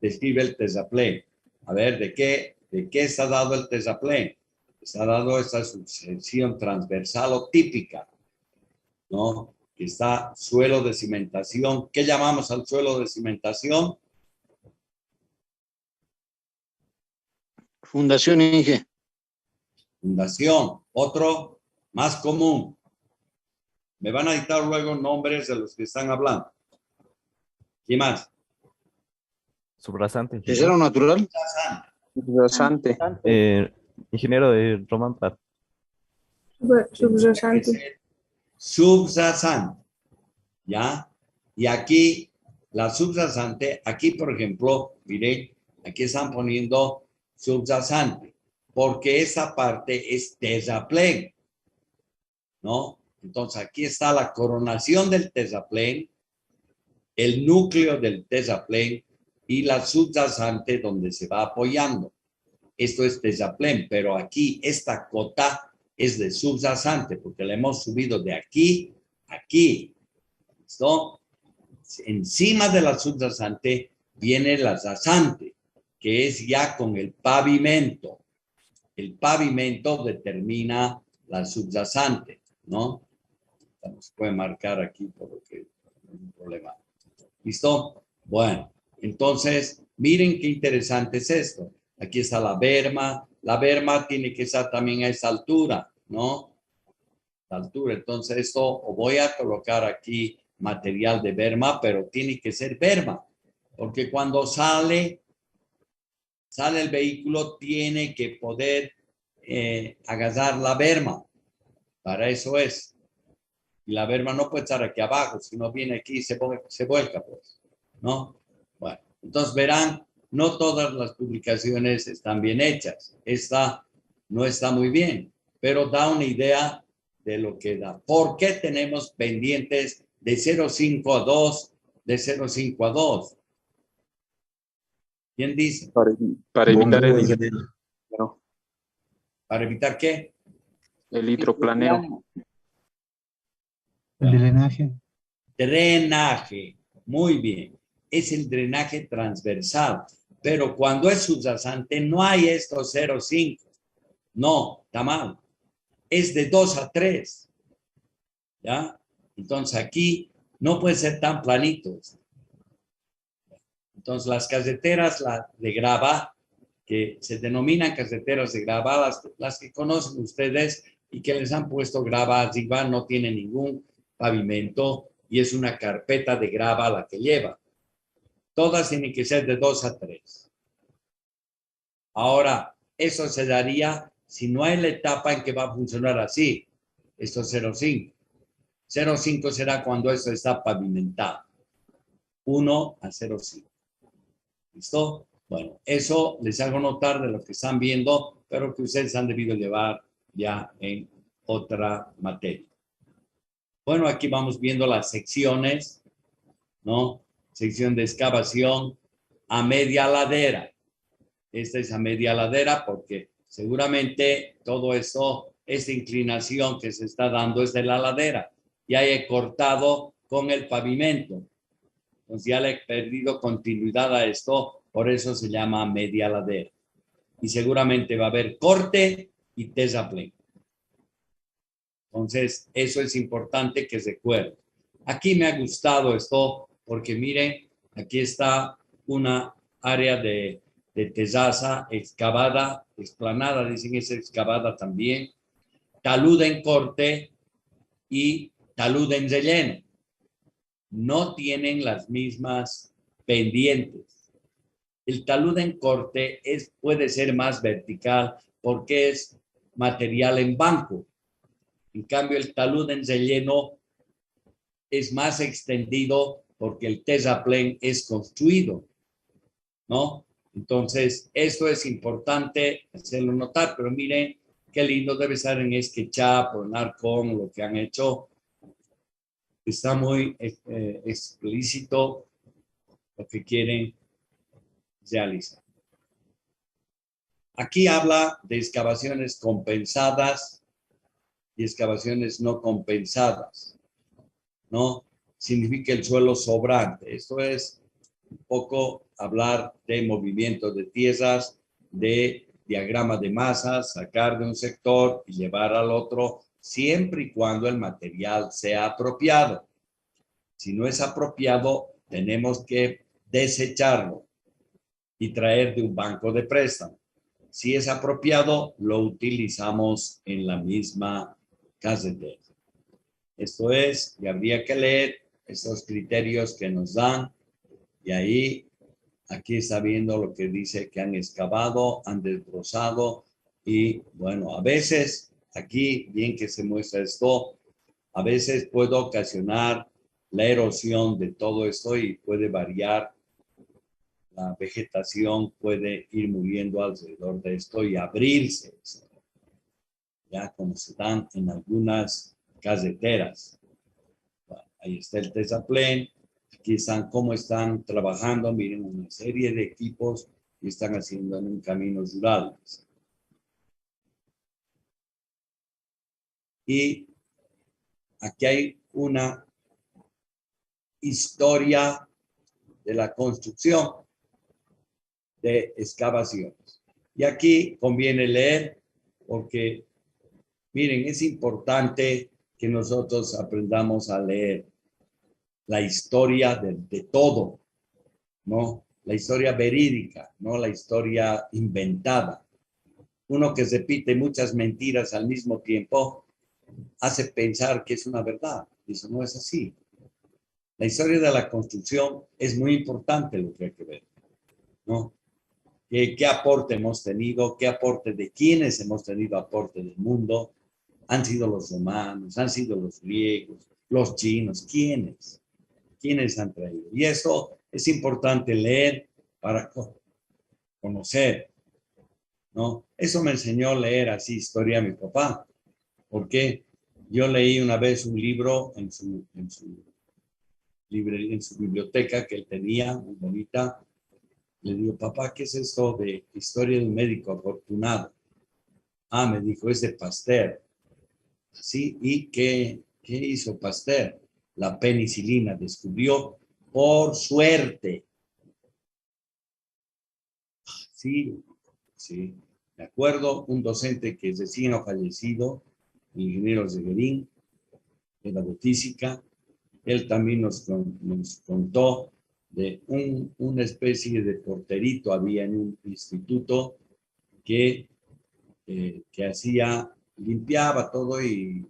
Describe el terraplén. A ver, ¿de qué está dado el terraplén? Está dado esta sucesión transversal o típica, ¿no? Que está suelo de cimentación. ¿Qué llamamos al suelo de cimentación? Fundación, Inge. Fundación. Otro más común. Me van a dictar luego nombres de los que están hablando. ¿Quién más? Subrasante, ¿Tercero natural? Subrasante. ingeniero de Roman Pat. Subrasante. Subsasante. ¿Ya? Y aquí, la subsasante, aquí por ejemplo, miren, aquí están poniendo subsasante, porque esa parte es terraplén, ¿no? Entonces aquí está la coronación del terraplén, el núcleo del terraplén y la subsasante donde se va apoyando. Esto es terraplén, pero aquí esta cota es de subsasante, porque la hemos subido de aquí a aquí. ¿Listo? Encima de la subsasante viene la rasante, que es ya con el pavimento. El pavimento determina la subsasante, ¿no? Se puede marcar aquí por lo que no hay un problema. ¿Listo? Bueno, entonces, miren qué interesante es esto. Aquí está la berma. La berma tiene que estar también a esa altura, ¿no? La altura. Entonces, esto voy a colocar aquí material de berma, pero tiene que ser berma, porque cuando sale el vehículo, tiene que poder agarrar la berma. Para eso es. Y la berma no puede estar aquí abajo, si no viene aquí y se vuelca, pues, ¿no? Bueno, entonces verán, no todas las publicaciones están bien hechas. Esta no está muy bien, pero da una idea de lo que da. ¿Por qué tenemos pendientes de 0,5 a 2, de 0,5 a 2? ¿Quién dice? Para evitar ¿Para evitar qué? el hidroplaneo. El drenaje. Drenaje. Muy bien. Es el drenaje transversal. Pero cuando es subyacente, no hay estos 0,5. No, está mal. Es de 2 a 3. ¿Ya? Entonces aquí no puede ser tan planito. Entonces las carreteras de grava que se denominan caseteras de grava, las que conocen ustedes y que les han puesto grava arriba, no tiene ningún pavimento y es una carpeta de grava la que lleva. Todas tienen que ser de 2 a 3. Ahora, eso se daría si no hay la etapa en que va a funcionar así. Esto es 0,5. 0,5 será cuando esto está pavimentado. 1 a 0,5. ¿Listo? Bueno, eso les hago notar de lo que están viendo, pero que ustedes han debido llevar ya en otra materia. Bueno, aquí vamos viendo las secciones, ¿no? Sección de excavación a media ladera. Esta es a media ladera porque seguramente todo eso, esta inclinación que se está dando es de la ladera. Ya he cortado con el pavimento. Entonces ya le he perdido continuidad a esto, por eso se llama media ladera. Y seguramente va a haber corte y terraplén. Entonces, eso es importante que se recuerde. Aquí me ha gustado esto porque miren, aquí está una área de terraza excavada, explanada, dicen es excavada también, talud en corte y talud en relleno. No tienen las mismas pendientes. El talud en corte puede ser más vertical porque es material en banco. En cambio, el talud en relleno es más extendido porque el terraplén es construido, ¿no? Entonces, esto es importante hacerlo notar, pero miren qué lindo debe estar en SketchUp o en Arcon, lo que han hecho. Está muy explícito lo que quieren realizar. Aquí habla de excavaciones compensadas y excavaciones no compensadas, ¿no? Significa el suelo sobrante. Esto es un poco hablar de movimiento de tierras, de diagrama de masas, sacar de un sector y llevar al otro, siempre y cuando el material sea apropiado. Si no es apropiado, tenemos que desecharlo y traer de un banco de préstamo. Si es apropiado, lo utilizamos en la misma casetera. Esto es, y habría que leer estos criterios que nos dan, y ahí, aquí está viendo lo que dice que han excavado, han desbrozado, y bueno, a veces, aquí, bien que se muestra esto, a veces puede ocasionar la erosión de todo esto y puede variar. La vegetación puede ir muriendo alrededor de esto y abrirse esto, ya como se dan en algunas caseteras. Bueno, ahí está el terraplén. Aquí están cómo están trabajando. Miren, una serie de equipos que están haciendo en un camino rural. Y aquí hay una historia de la construcción de excavaciones. Y aquí conviene leer porque, miren, es importante que nosotros aprendamos a leer la historia de todo, ¿no? La historia verídica, no la historia inventada. Uno que repite muchas mentiras al mismo tiempo hace pensar que es una verdad. Eso no es así. La historia de la construcción es muy importante lo que hay que ver, ¿no? ¿Qué aporte hemos tenido? ¿Qué aporte de quiénes hemos tenido aporte del mundo? ¿Han sido los romanos? ¿Han sido los griegos? ¿Los chinos? ¿Quiénes? ¿Quiénes han traído? Y eso es importante leer para conocer, ¿no? Eso me enseñó a leer así historia a mi papá, porque yo leí una vez un libro en su biblioteca que él tenía, muy bonita. Le digo, papá, ¿qué es esto de historia de un médico afortunado? Ah, me dijo, es de Pasteur. ¿Sí? ¿Y qué hizo Pasteur? La penicilina descubrió por suerte. Sí, sí. Me acuerdo, un docente que recién ha fallecido, el ingeniero Zeguerín, de la botística, él también nos contó una especie de porterito había en un instituto que limpiaba todo y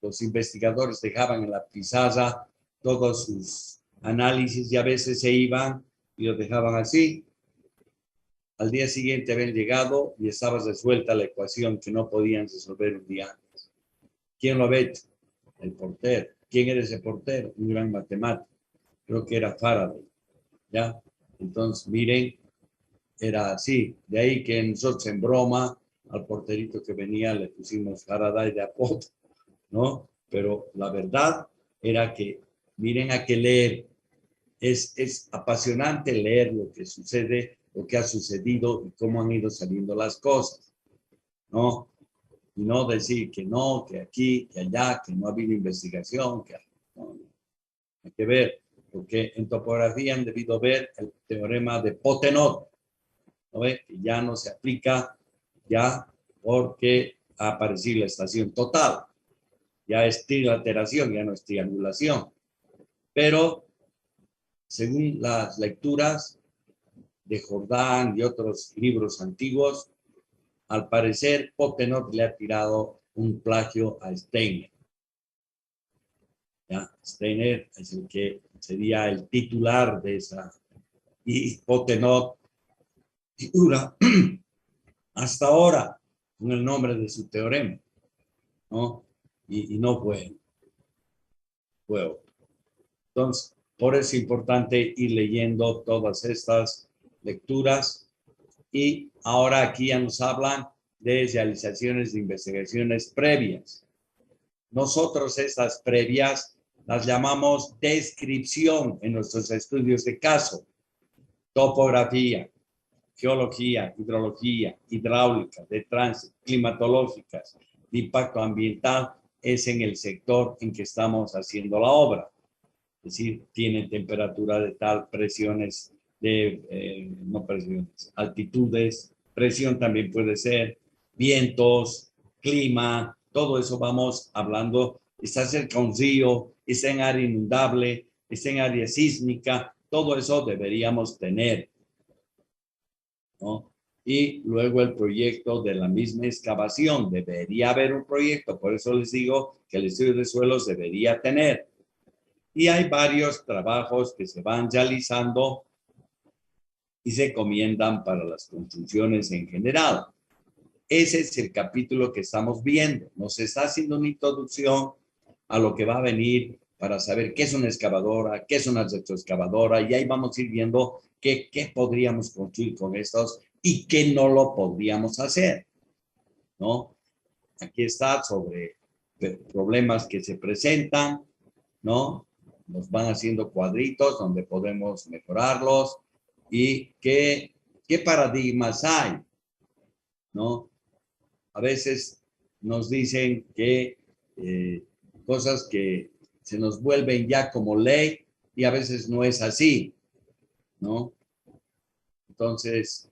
los investigadores dejaban en la pizarra todos sus análisis y a veces se iban y lo dejaban así. Al día siguiente habían llegado y estaba resuelta la ecuación que no podían resolver un día antes. ¿Quién lo había hecho? El portero. ¿Quién era ese portero? Un gran matemático. Creo que era Faraday. ¿Ya? Entonces, miren, era así. De ahí que nosotros en broma al porterito que venía le pusimos Faraday de apodo, ¿no? Pero la verdad era que, miren, a que leer. Es apasionante leer lo que sucede, lo que ha sucedido y cómo han ido saliendo las cosas, ¿no? Y no decir que no, que aquí, que allá, que no ha habido investigación, que no, hay que ver, porque en topografía han debido ver el teorema de Pottenot, ¿no ve? Que ya no se aplica ya porque ha aparecido la estación total, ya es trilateración, ya no es triangulación, pero según las lecturas de Jordán y otros libros antiguos, al parecer Pottenot le ha tirado un plagio a Steiner. ¿Ya? Steiner es el que sería el titular de esa, y Pottenot figura hasta ahora con el nombre de su teorema, ¿no? Y no fue otro. Entonces, por eso es importante ir leyendo todas estas lecturas. Y ahora aquí ya nos hablan de realizaciones de investigaciones previas. Nosotros estas previas las llamamos descripción en nuestros estudios de caso. Topografía, geología, hidrología, hidráulica, de tránsito, climatológicas, de impacto ambiental, es en el sector en que estamos haciendo la obra. Es decir, tiene temperatura de tal, presiones no presiones, altitudes, presión también puede ser, vientos, clima, todo eso vamos hablando. Está cerca un río, está en área inundable, está en área sísmica, todo eso deberíamos tener, ¿no? Y luego el proyecto de la misma excavación, debería haber un proyecto, por eso les digo que el estudio de suelos debería tener. Y hay varios trabajos que se van realizando y se encomiendan para las construcciones en general. Ese es el capítulo que estamos viendo. Nos está haciendo una introducción a lo que va a venir para saber qué es una excavadora, qué es una retroexcavadora, y ahí vamos a ir viendo qué podríamos construir con estos y qué no lo podríamos hacer, ¿no? Aquí está sobre problemas que se presentan, ¿no? Nos van haciendo cuadritos donde podemos mejorarlos y qué paradigmas hay, ¿no? A veces nos dicen que cosas que se nos vuelven ya como ley y a veces no es así, ¿no? Entonces,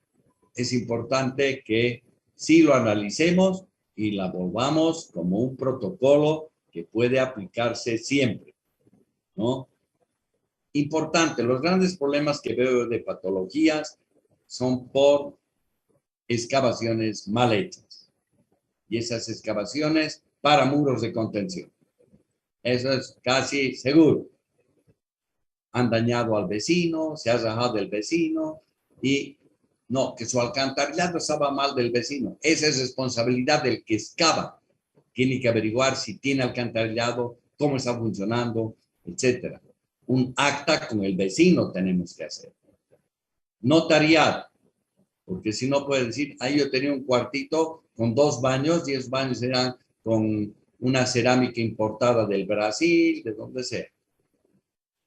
es importante que sí lo analicemos y la volvamos como un protocolo que puede aplicarse siempre, ¿no? Importante, los grandes problemas que veo de patologías son por excavaciones mal hechas. Y esas excavaciones para muros de contención. Eso es casi seguro. Han dañado al vecino, se ha rajado el vecino y no, que su alcantarillado estaba mal del vecino. Esa es responsabilidad del que excava. Tiene que averiguar si tiene alcantarillado, cómo está funcionando, etcétera. Un acta con el vecino tenemos que hacer. Notariado, porque si no puede decir, ahí yo tenía un cuartito con 2 baños y esos baños eran con una cerámica importada del Brasil, de donde sea.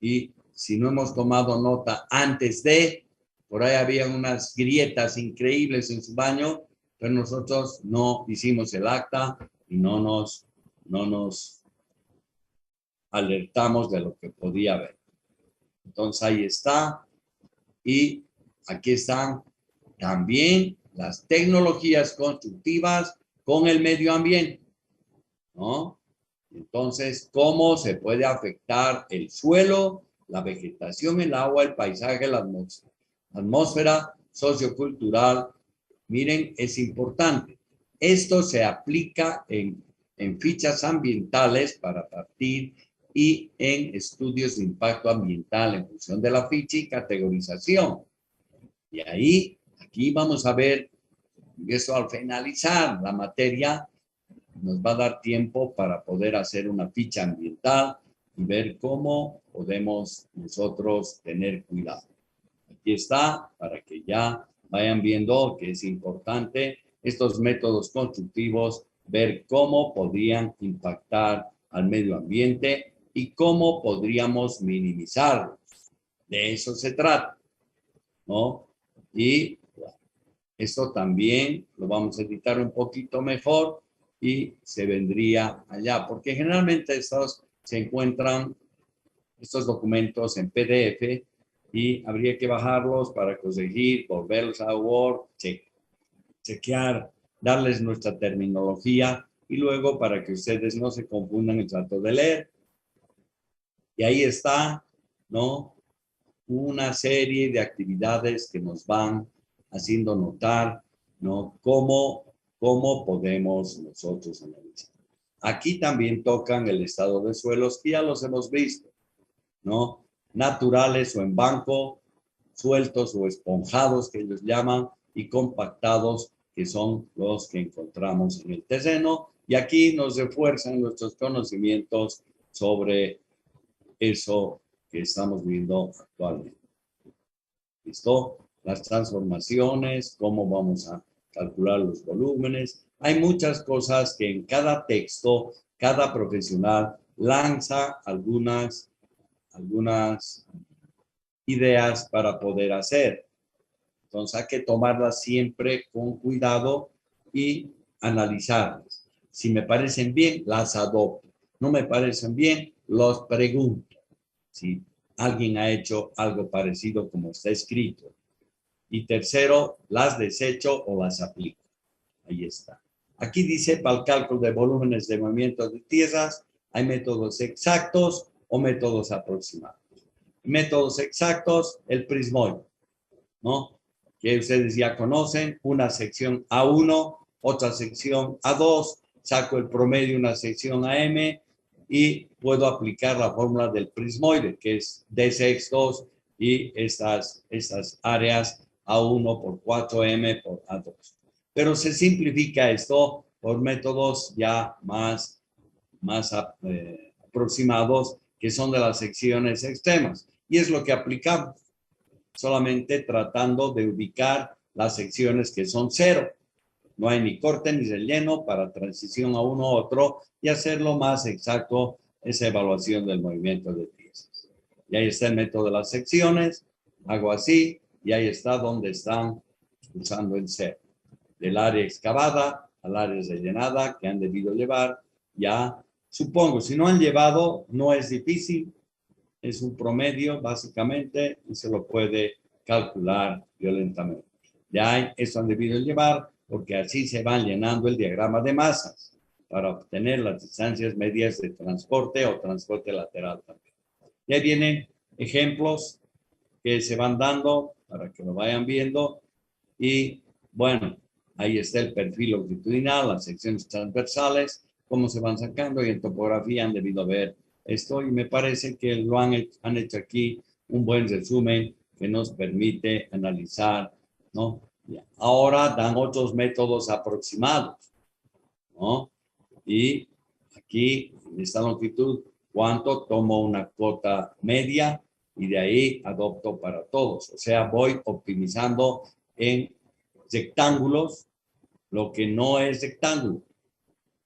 Y si no hemos tomado nota antes de, por ahí había unas grietas increíbles en su baño, pero nosotros no hicimos el acta y no nos alertamos de lo que podía haber. Entonces ahí está. Y aquí están también las tecnologías constructivas con el medio ambiente, ¿no? Entonces, ¿cómo se puede afectar el suelo la vegetación, el agua, el paisaje, la atmósfera sociocultural. Miren, es importante. Esto se aplica en fichas ambientales para partir y en estudios de impacto ambiental en función de la ficha y categorización. Y ahí, aquí vamos a ver, eso al finalizar la materia, nos va a dar tiempo para poder hacer una ficha ambiental y ver cómo podemos nosotros tener cuidado. Aquí está, para que ya vayan viendo que es importante estos métodos constructivos, ver cómo podrían impactar al medio ambiente y cómo podríamos minimizarlos. De eso se trata, ¿no? Y esto también lo vamos a editar un poquito mejor y se vendría allá, porque generalmente estos se encuentran, estos documentos en PDF, y habría que bajarlos para corregir, volverlos a Word, chequear, darles nuestra terminología y luego para que ustedes no se confundan el trato de leer. Y ahí está, ¿no? Una serie de actividades que nos van haciendo notar, ¿no? Cómo podemos nosotros analizar. Aquí también tocan el estado de suelos, que ya los hemos visto, ¿no? Naturales o en banco, sueltos o esponjados, que ellos llaman, y compactados, que son los que encontramos en el terreno. Y aquí nos refuerzan nuestros conocimientos sobre eso que estamos viendo actualmente. ¿Listo? Las transformaciones, cómo vamos a calcular los volúmenes. Hay muchas cosas que en cada texto, cada profesional lanza algunas ideas para poder hacer. Entonces hay que tomarlas siempre con cuidado y analizarlas. Si me parecen bien, las adopto. No me parecen bien, los pregunto. Si alguien ha hecho algo parecido como está escrito. Y tercero, las desecho o las aplico. Ahí está. Aquí dice, para el cálculo de volúmenes de movimiento de tierras, hay métodos exactos o métodos aproximados. Métodos exactos, el prismoide, ¿no? Que ustedes ya conocen, una sección A1, otra sección A2, saco el promedio, una sección AM, y puedo aplicar la fórmula del prismoide, que es D sextos y estas áreas A1 por 4M por A2. Pero se simplifica esto por métodos ya más aproximados, que son de las secciones extremas. Y es lo que aplicamos, solamente tratando de ubicar las secciones que son cero. No hay ni corte ni relleno para transición a uno u otro y hacerlo más exacto esa evaluación del movimiento de piezas. Y ahí está el método de las secciones. Hago así y ahí está donde están usando el cero. Del área excavada al área rellenada que han debido llevar, ya supongo, si no han llevado, no es difícil, es un promedio básicamente y se lo puede calcular violentamente. Ya eso han debido llevar porque así se van llenando el diagrama de masas para obtener las distancias medias de transporte o transporte lateral también. Y ahí vienen ejemplos que se van dando para que lo vayan viendo y bueno, ahí está el perfil longitudinal, las secciones transversales, cómo se van sacando y en topografía han debido ver esto y me parece que lo han hecho aquí un buen resumen que nos permite analizar, ¿no? Ahora dan otros métodos aproximados, ¿no? Y aquí en esta longitud, ¿cuánto? Tomo una cuota media y de ahí adopto para todos. O sea, voy optimizando en rectángulos lo que no es rectángulo,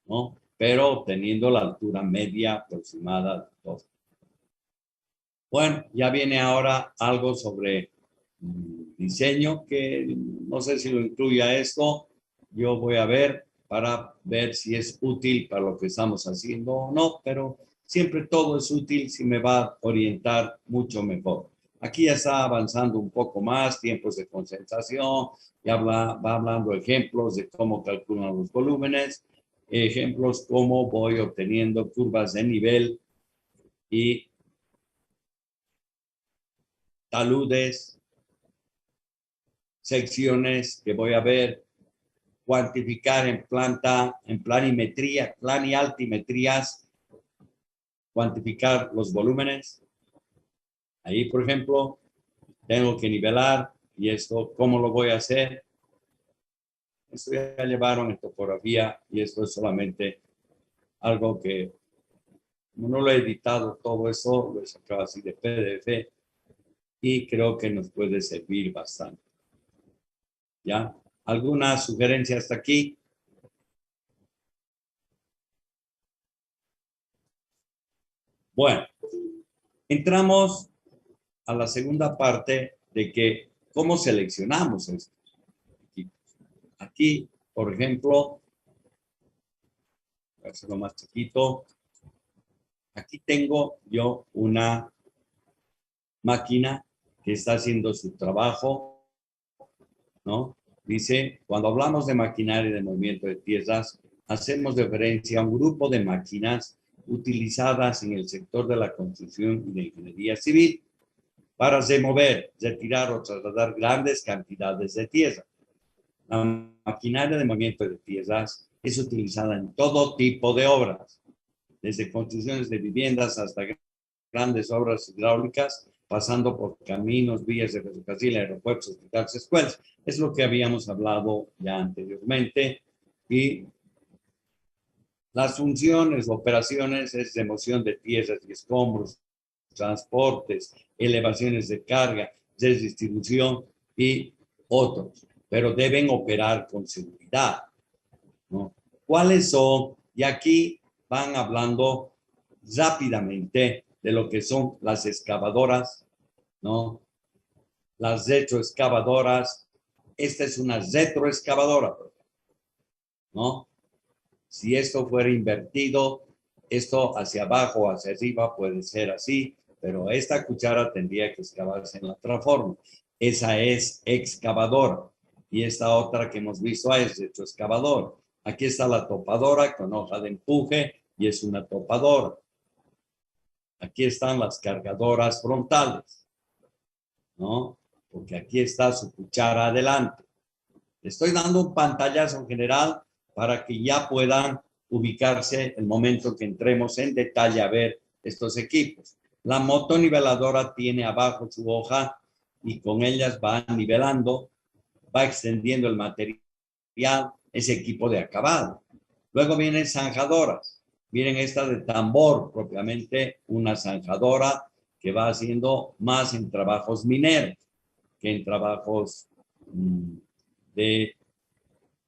¿no? Pero obteniendo la altura media aproximada de todo. Bueno, ya viene ahora algo sobre diseño, que no sé si lo incluya esto. Yo voy a ver para ver si es útil para lo que estamos haciendo o no, pero siempre todo es útil si me va a orientar mucho mejor. Aquí ya está avanzando un poco más, tiempos de concentración, ya va hablando ejemplos de cómo calculan los volúmenes, ejemplos cómo voy obteniendo curvas de nivel y taludes, secciones que voy a ver, cuantificar en planta, en planimetría, plan y altimetrías, cuantificar los volúmenes. Ahí, por ejemplo, tengo que nivelar y esto, ¿cómo lo voy a hacer? Esto ya llevaron en topografía y esto es solamente algo que no lo he editado todo eso, lo he sacado así de PDF y creo que nos puede servir bastante. ¿Ya? ¿Alguna sugerencia hasta aquí? Bueno, entramos a la segunda parte de que cómo seleccionamos estos equipos. Aquí, por ejemplo, voy a hacerlo más chiquito. Aquí tengo yo una máquina que está haciendo su trabajo, ¿no? Dice, cuando hablamos de maquinaria y de movimiento de piezas, hacemos referencia a un grupo de máquinas utilizadas en el sector de la construcción y de ingeniería civil para remover, retirar o trasladar grandes cantidades de tierra. La maquinaria de movimiento de piezas es utilizada en todo tipo de obras, desde construcciones de viviendas hasta grandes obras hidráulicas, pasando por caminos, vías de ferrocarril, aeropuertos, hospitales, escuelas. Es lo que habíamos hablado ya anteriormente. Y las funciones, operaciones es remoción de piezas y escombros, transportes, elevaciones de carga, redistribución y otros. Pero deben operar con seguridad, ¿no? ¿Cuáles son? Y aquí van hablando rápidamente de lo que son las excavadoras, ¿no? Las retroexcavadoras. Esta es una retroexcavadora, ¿no? Si esto fuera invertido, esto hacia abajo o hacia arriba puede ser así, pero esta cuchara tendría que excavarse en la otra forma. Esa es excavadora. Y esta otra que hemos visto es retroexcavadora. Aquí está la topadora con hoja de empuje y es una topadora. Aquí están las cargadoras frontales, ¿no? Porque aquí está su cuchara adelante. Le estoy dando un pantallazo en general para que ya puedan ubicarse el momento que entremos en detalle a ver estos equipos. La motoniveladora tiene abajo su hoja y con ellas va nivelando, va extendiendo el material, ese equipo de acabado. Luego vienen zanjadoras. Miren esta de tambor, propiamente una zanjadora que va haciendo más en trabajos mineros que en trabajos de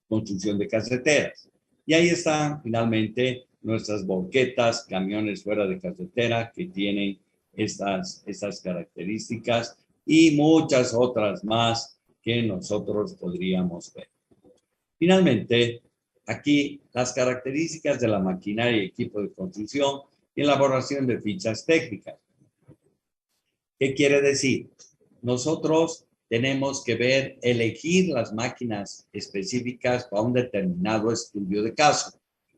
construcción de carreteras. Y ahí están finalmente nuestras volquetas, camiones fuera de carretera que tienen estas características y muchas otras más que nosotros podríamos ver. Finalmente, aquí las características de la maquinaria y equipo de construcción y elaboración de fichas técnicas. ¿Qué quiere decir? Nosotros tenemos que ver, elegir las máquinas específicas para un determinado estudio de caso.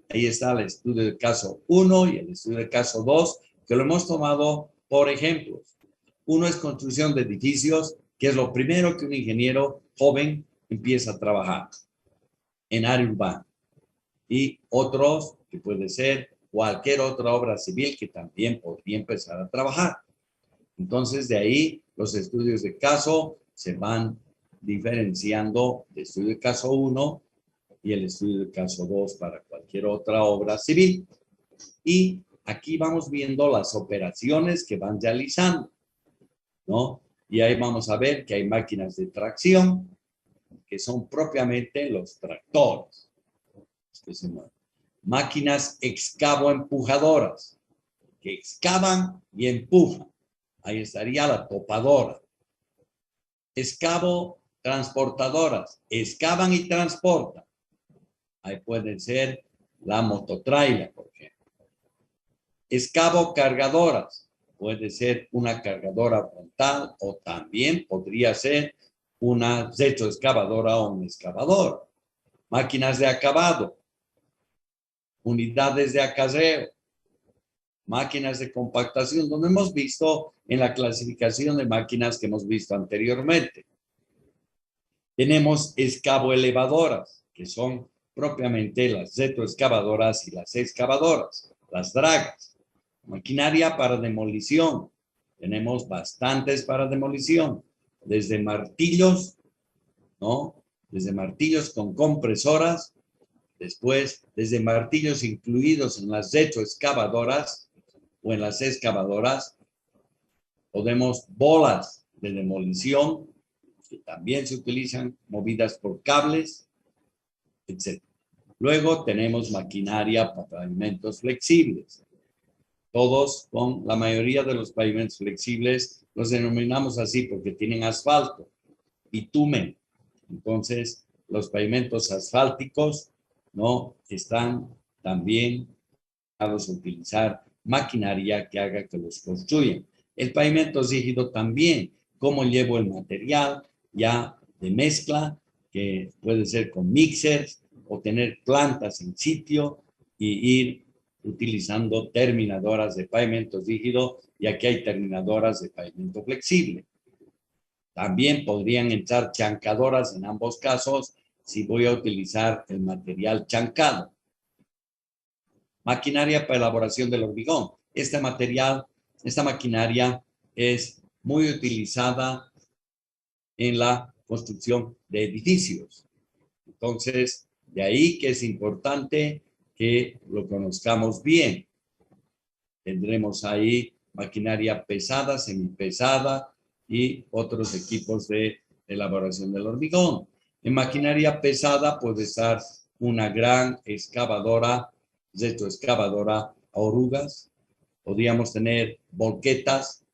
Ahí está el estudio de caso 1 y el estudio de caso 2, que lo hemos tomado por ejemplos. Uno es construcción de edificios, que es lo primero que un ingeniero joven empieza a trabajar en área urbana. Y otros, que puede ser cualquier otra obra civil que también podría empezar a trabajar. Entonces, de ahí los estudios de caso se van diferenciando de estudio de caso 1 y el estudio de caso 2 para cualquier otra obra civil. Y aquí vamos viendo las operaciones que van realizando, ¿no? Y ahí vamos a ver que hay máquinas de tracción, que son propiamente los tractores. Máquinas excavo-empujadoras, que excavan y empujan. Ahí estaría la topadora. Excavo transportadoras, excavan y transportan. Ahí pueden ser la mototrailer, por ejemplo. Excavo cargadoras, puede ser una cargadora frontal o también podría ser una retroexcavadora o un excavador. Máquinas de acabado, unidades de acarreo, máquinas de compactación, donde hemos visto en la clasificación de máquinas que hemos visto anteriormente. Tenemos excavoelevadoras, que son propiamente las retroexcavadoras y las excavadoras, las dragas. Maquinaria para demolición. Tenemos bastantes para demolición, desde martillos, ¿no? Desde martillos con compresoras, después desde martillos incluidos en las retroexcavadoras o en las excavadoras. Podemos bolas de demolición, que también se utilizan, movidas por cables, etc. Luego tenemos maquinaria para pavimentos flexibles. Todos, con la mayoría de los pavimentos flexibles, los denominamos así porque tienen asfalto, bitumen. Entonces, los pavimentos asfálticos, ¿no? Están también a utilizar maquinaria que haga que los construyan. El pavimento rígido también, cómo llevo el material ya de mezcla, que puede ser con mixers o tener plantas en sitio y ir utilizando terminadoras de pavimento rígido, y aquí hay terminadoras de pavimento flexible. También podrían entrar chancadoras en ambos casos si voy a utilizar el material chancado. Maquinaria para elaboración del hormigón. Esta maquinaria es muy utilizada en la construcción de edificios. Entonces, de ahí que es importante que lo conozcamos bien. Tendremos ahí maquinaria pesada, semipesada y otros equipos de elaboración del hormigón. En maquinaria pesada puede estar una gran excavadora, retroexcavadora a orugas. Podríamos tener volquetas,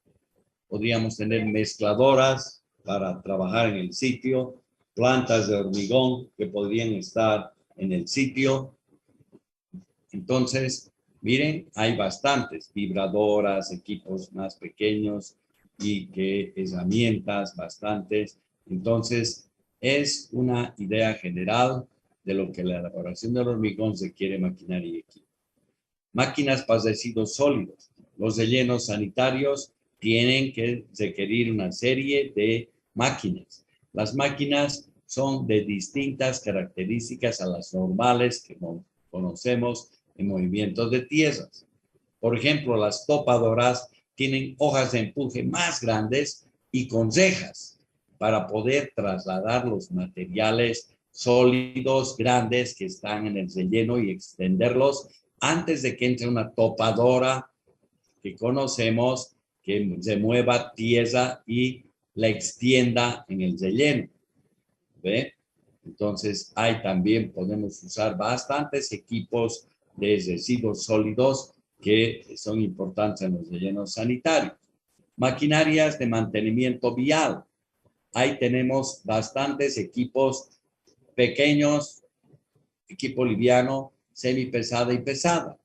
podríamos tener mezcladoras para trabajar en el sitio, plantas de hormigón que podrían estar en el sitio. Entonces, miren, hay bastantes vibradoras, equipos más pequeños y que herramientas bastantes. Entonces, es una idea general de lo que la elaboración del hormigón requiere maquinaria y equipo. Máquinas para residuos sólidos. Los rellenos sanitarios tienen que requerir una serie de máquinas. Las máquinas son de distintas características a las normales que conocemos en movimientos de tierras. Por ejemplo, las topadoras tienen hojas de empuje más grandes y con cejas para poder trasladar los materiales sólidos grandes que están en el relleno y extenderlos antes de que entre una topadora que conocemos, que se mueva tierra y la extienda en el relleno. ¿Ve? Entonces, podemos usar bastantes equipos de residuos sólidos que son importantes en los rellenos sanitarios. Maquinarias de mantenimiento vial. Ahí tenemos bastantes equipos pequeños, equipo liviano, semipesada y pesada.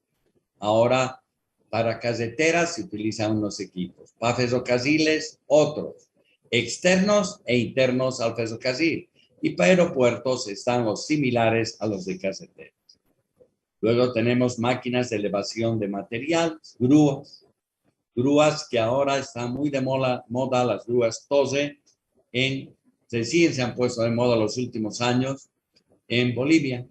Ahora, para carreteras se utilizan unos equipos, para ferrocarriles otros, externos e internos al ferrocarril. Y para aeropuertos están los similares a los de carreteras. Luego tenemos máquinas de elevación de materiales, grúas que ahora están muy de moda, las grúas TOSE, recién se han puesto de moda los últimos años en Bolivia,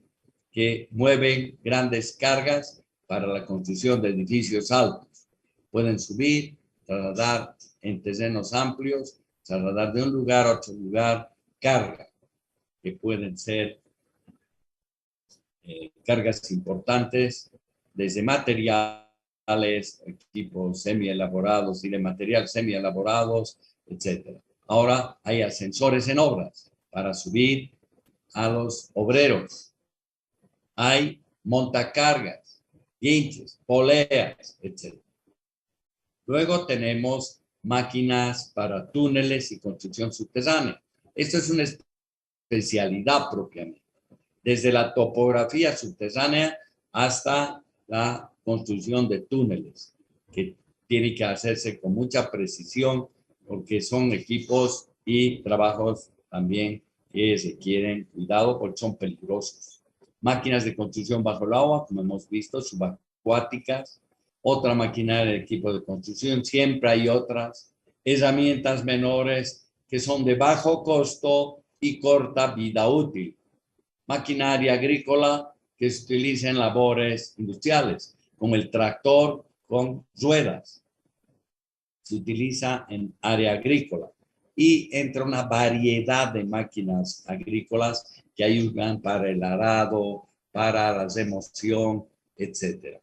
que mueven grandes cargas para la construcción de edificios altos. Pueden subir, trasladar en terrenos amplios, trasladar de un lugar a otro lugar carga, que pueden ser cargas importantes, desde materiales, equipos semi-elaborados y de material semi-elaborados, etc. Ahora hay ascensores en obras para subir a los obreros. Hay montacargas, guinches, poleas, etc. Luego tenemos máquinas para túneles y construcción subterránea. Esto es una especialidad propiamente. Desde la topografía subterránea hasta la construcción de túneles, que tiene que hacerse con mucha precisión porque son equipos y trabajos también que requieren cuidado porque son peligrosos. Máquinas de construcción bajo el agua, como hemos visto, subacuáticas, otra maquinaria de equipo de construcción, siempre hay otras herramientas menores que son de bajo costo y corta vida útil. Maquinaria agrícola que se utiliza en labores industriales, como el tractor con ruedas. Se utiliza en área agrícola y entre una variedad de máquinas agrícolas que ayudan para el arado, para la remoción, etc.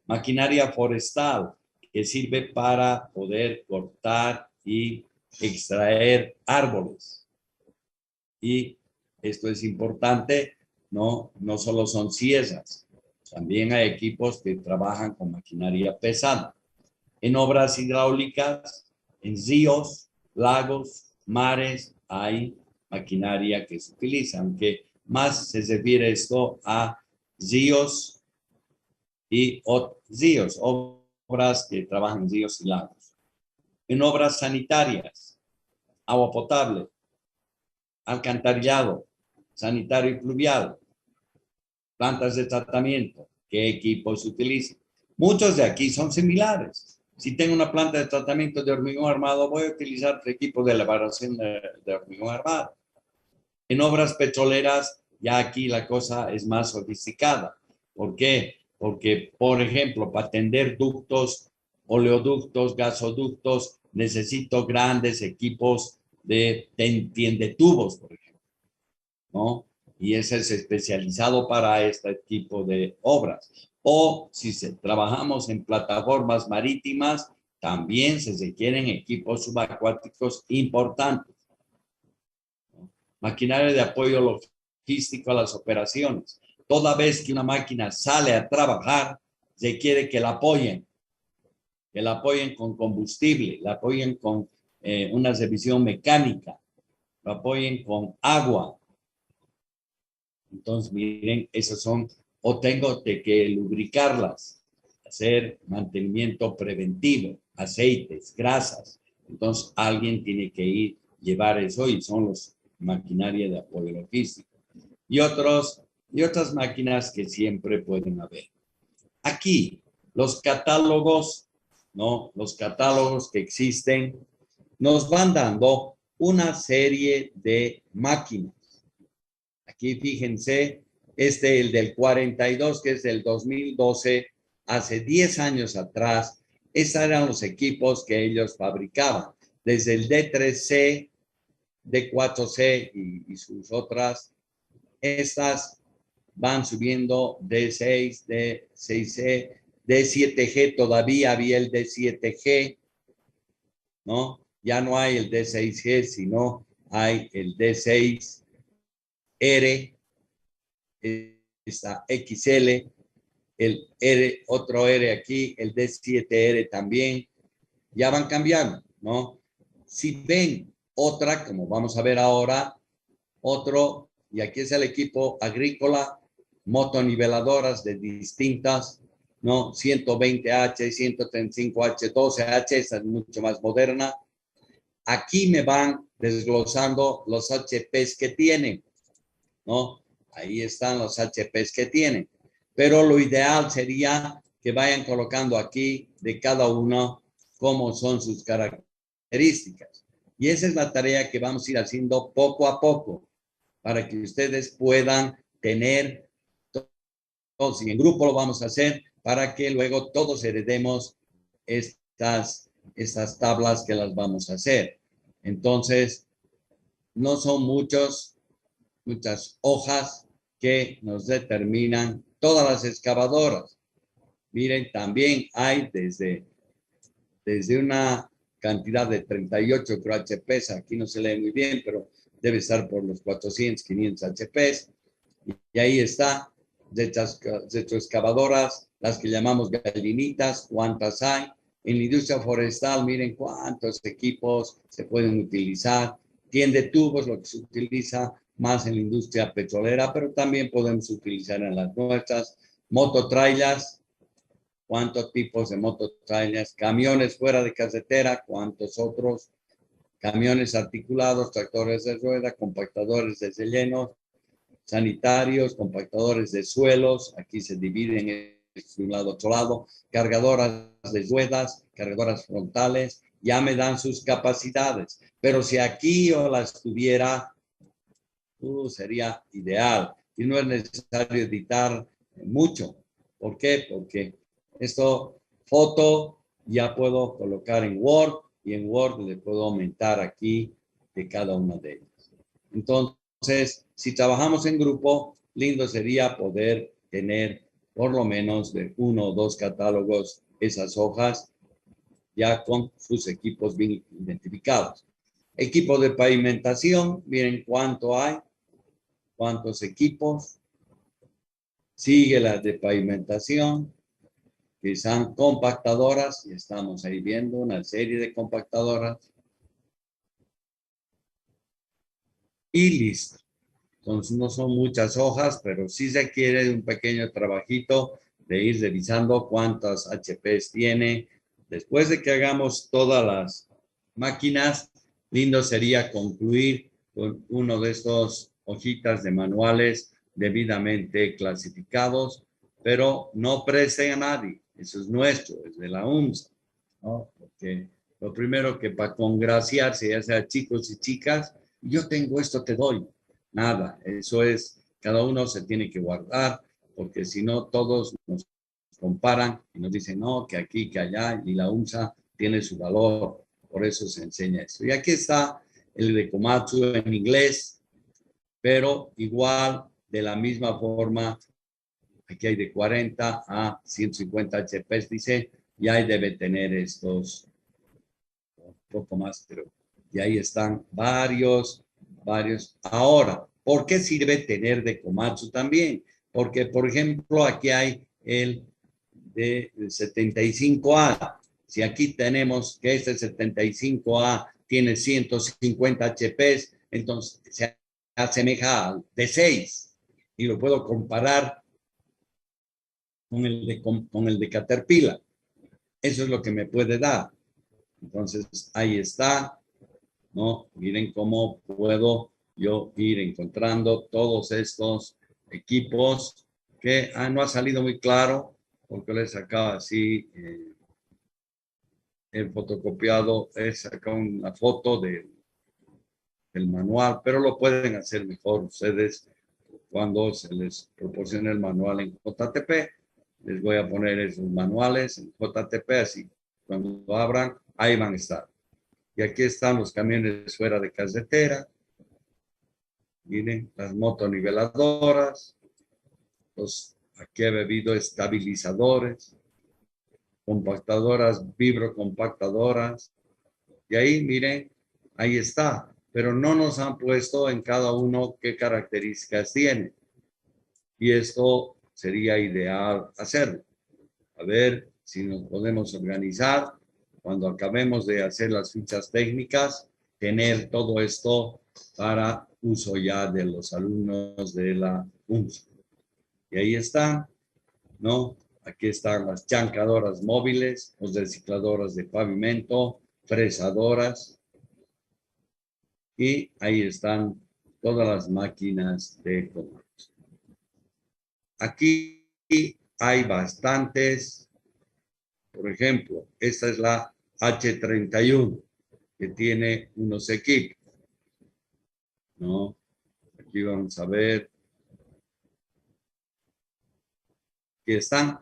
Maquinaria forestal que sirve para poder cortar y extraer árboles. Y esto es importante, no solo son sierras, también hay equipos que trabajan con maquinaria pesada. En obras hidráulicas, en ríos, lagos, mares, hay maquinaria que se utiliza, aunque más se refiere esto a ríos y ríos, obras que trabajan en ríos y lagos. En obras sanitarias, agua potable, alcantarillado, sanitario y pluvial, plantas de tratamiento, ¿qué equipos se utilizan? Muchos de aquí son similares. Si tengo una planta de tratamiento de hormigón armado, voy a utilizar equipos de elaboración de hormigón armado. En obras petroleras, ya aquí la cosa es más sofisticada. ¿Por qué? Porque, por ejemplo, para tender ductos, oleoductos, gasoductos, necesito grandes equipos de tiendetubos, por ejemplo, ¿no? Y ese es especializado para este tipo de obras. O si trabajamos en plataformas marítimas, también se requieren equipos subacuáticos importantes. Maquinaria de apoyo logístico a las operaciones. Toda vez que una máquina sale a trabajar, requiere que la apoyen con combustible, la apoyen con una revisión mecánica, la apoyen con agua. Entonces, miren, esos son, o tengo que lubricarlas, hacer mantenimiento preventivo, aceites, grasas. Entonces, alguien tiene que llevar eso y son los maquinaria de apoyo logístico. Y otras máquinas que siempre pueden haber. Aquí, los catálogos, ¿no? Los catálogos que existen nos van dando una serie de máquinas. Aquí fíjense, el del 42, que es del 2012, hace 10 años atrás, estos eran los equipos que ellos fabricaban, desde el D3C, D4C y sus otras. Estas van subiendo D6, D6C, D7G, todavía había el D7G, ¿no? Ya no hay el D6G, sino hay el D6R, esta XL, el R, otro R aquí, el D7R también, ya van cambiando, ¿no? Si ven otra, como vamos a ver ahora, otro, y aquí es el equipo agrícola, motoniveladoras de distintas, ¿no? 120H, 135H, 12H, esa es mucho más moderna. Aquí me van desglosando los HPs que tienen, ¿no? Ahí están los HPs que tienen. Pero lo ideal sería que vayan colocando aquí de cada uno cómo son sus características. Y esa es la tarea que vamos a ir haciendo poco a poco para que ustedes puedan tener, todos y en grupo lo vamos a hacer, para que luego todos heredemos estas tablas que las vamos a hacer. Entonces, no son muchas hojas que nos determinan todas las excavadoras. Miren, también hay desde una cantidad de 38 HPs, aquí no se lee muy bien, pero debe estar por los 400, 500 HPs. Y ahí está, retroexcavadoras, las que llamamos gallinitas, cuántas hay. En la industria forestal, miren cuántos equipos se pueden utilizar. Tiendetubos, lo que se utiliza más en la industria petrolera, pero también podemos utilizar en las nuestras. Mototrailers, cuántos tipos de mototrailers. Camiones fuera de carretera, cuántos otros. Camiones articulados, tractores de rueda, compactadores de relleno, sanitarios, compactadores de suelos. Aquí se dividen de un lado a otro lado, cargadoras de ruedas, cargadoras frontales, ya me dan sus capacidades. Pero si aquí yo las tuviera, sería ideal. Y no es necesario editar mucho. ¿Por qué? Porque esto, foto, ya puedo colocar en Word y en Word le puedo aumentar aquí de cada una de ellas. Entonces, si trabajamos en grupo, lindo sería poder tener por lo menos de 1 o 2 catálogos esas hojas ya con sus equipos bien identificados. Equipo de pavimentación, miren cuánto hay, cuántos equipos. Sigue la de pavimentación, que son compactadoras, y estamos ahí viendo una serie de compactadoras. Y listo. Entonces no son muchas hojas, pero sí se quiere un pequeño trabajito de ir revisando cuántas HPs tiene. Después de que hagamos todas las máquinas, lindo sería concluir con uno de estos hojitas de manuales debidamente clasificados, pero no presten a nadie. Eso es nuestro, es de la UMSA, ¿no? Porque lo primero que para congraciarse, ya sea chicos y chicas, yo tengo esto, te doy. Nada, eso es, cada uno se tiene que guardar, porque si no todos nos comparan y nos dicen, no, que aquí, que allá, y la UMSA tiene su valor, por eso se enseña eso. Y aquí está el de Komatsu en inglés, pero igual, de la misma forma, aquí hay de 40 a 150 HPs, dice, y ahí debe tener estos, un poco más, pero, y ahí están varios. Ahora, ¿por qué sirve tener de Komatsu también? Porque, por ejemplo, aquí hay el de 75A. Si aquí tenemos que este 75A tiene 150 HPs, entonces se asemeja al de 6 y lo puedo comparar con el de Caterpillar. Eso es lo que me puede dar. Entonces, ahí está, ¿no? Miren cómo puedo yo ir encontrando todos estos equipos que no ha salido muy claro porque les sacaba así el fotocopiado, es sacado una foto del manual, pero lo pueden hacer mejor ustedes cuando se les proporcione el manual en JTP. Les voy a poner esos manuales en JTP, así cuando abran, ahí van a estar. Y aquí están los camiones fuera de carretera. Miren, las motoniveladoras, aquí he bebido estabilizadores, compactadoras, vibrocompactadoras. Y ahí, miren, ahí está. Pero no nos han puesto en cada uno qué características tiene. Y esto sería ideal hacerlo. A ver si nos podemos organizar cuando acabemos de hacer las fichas técnicas, tener todo esto para uso ya de los alumnos de la UMSA. Y ahí están, ¿no? Aquí están las chancadoras móviles, los recicladoras de pavimento, fresadoras, y ahí están todas las máquinas de comercio. Aquí hay bastantes. Por ejemplo, esta es la H31, que tiene unos equipos, ¿no? Aquí vamos a ver. Aquí están.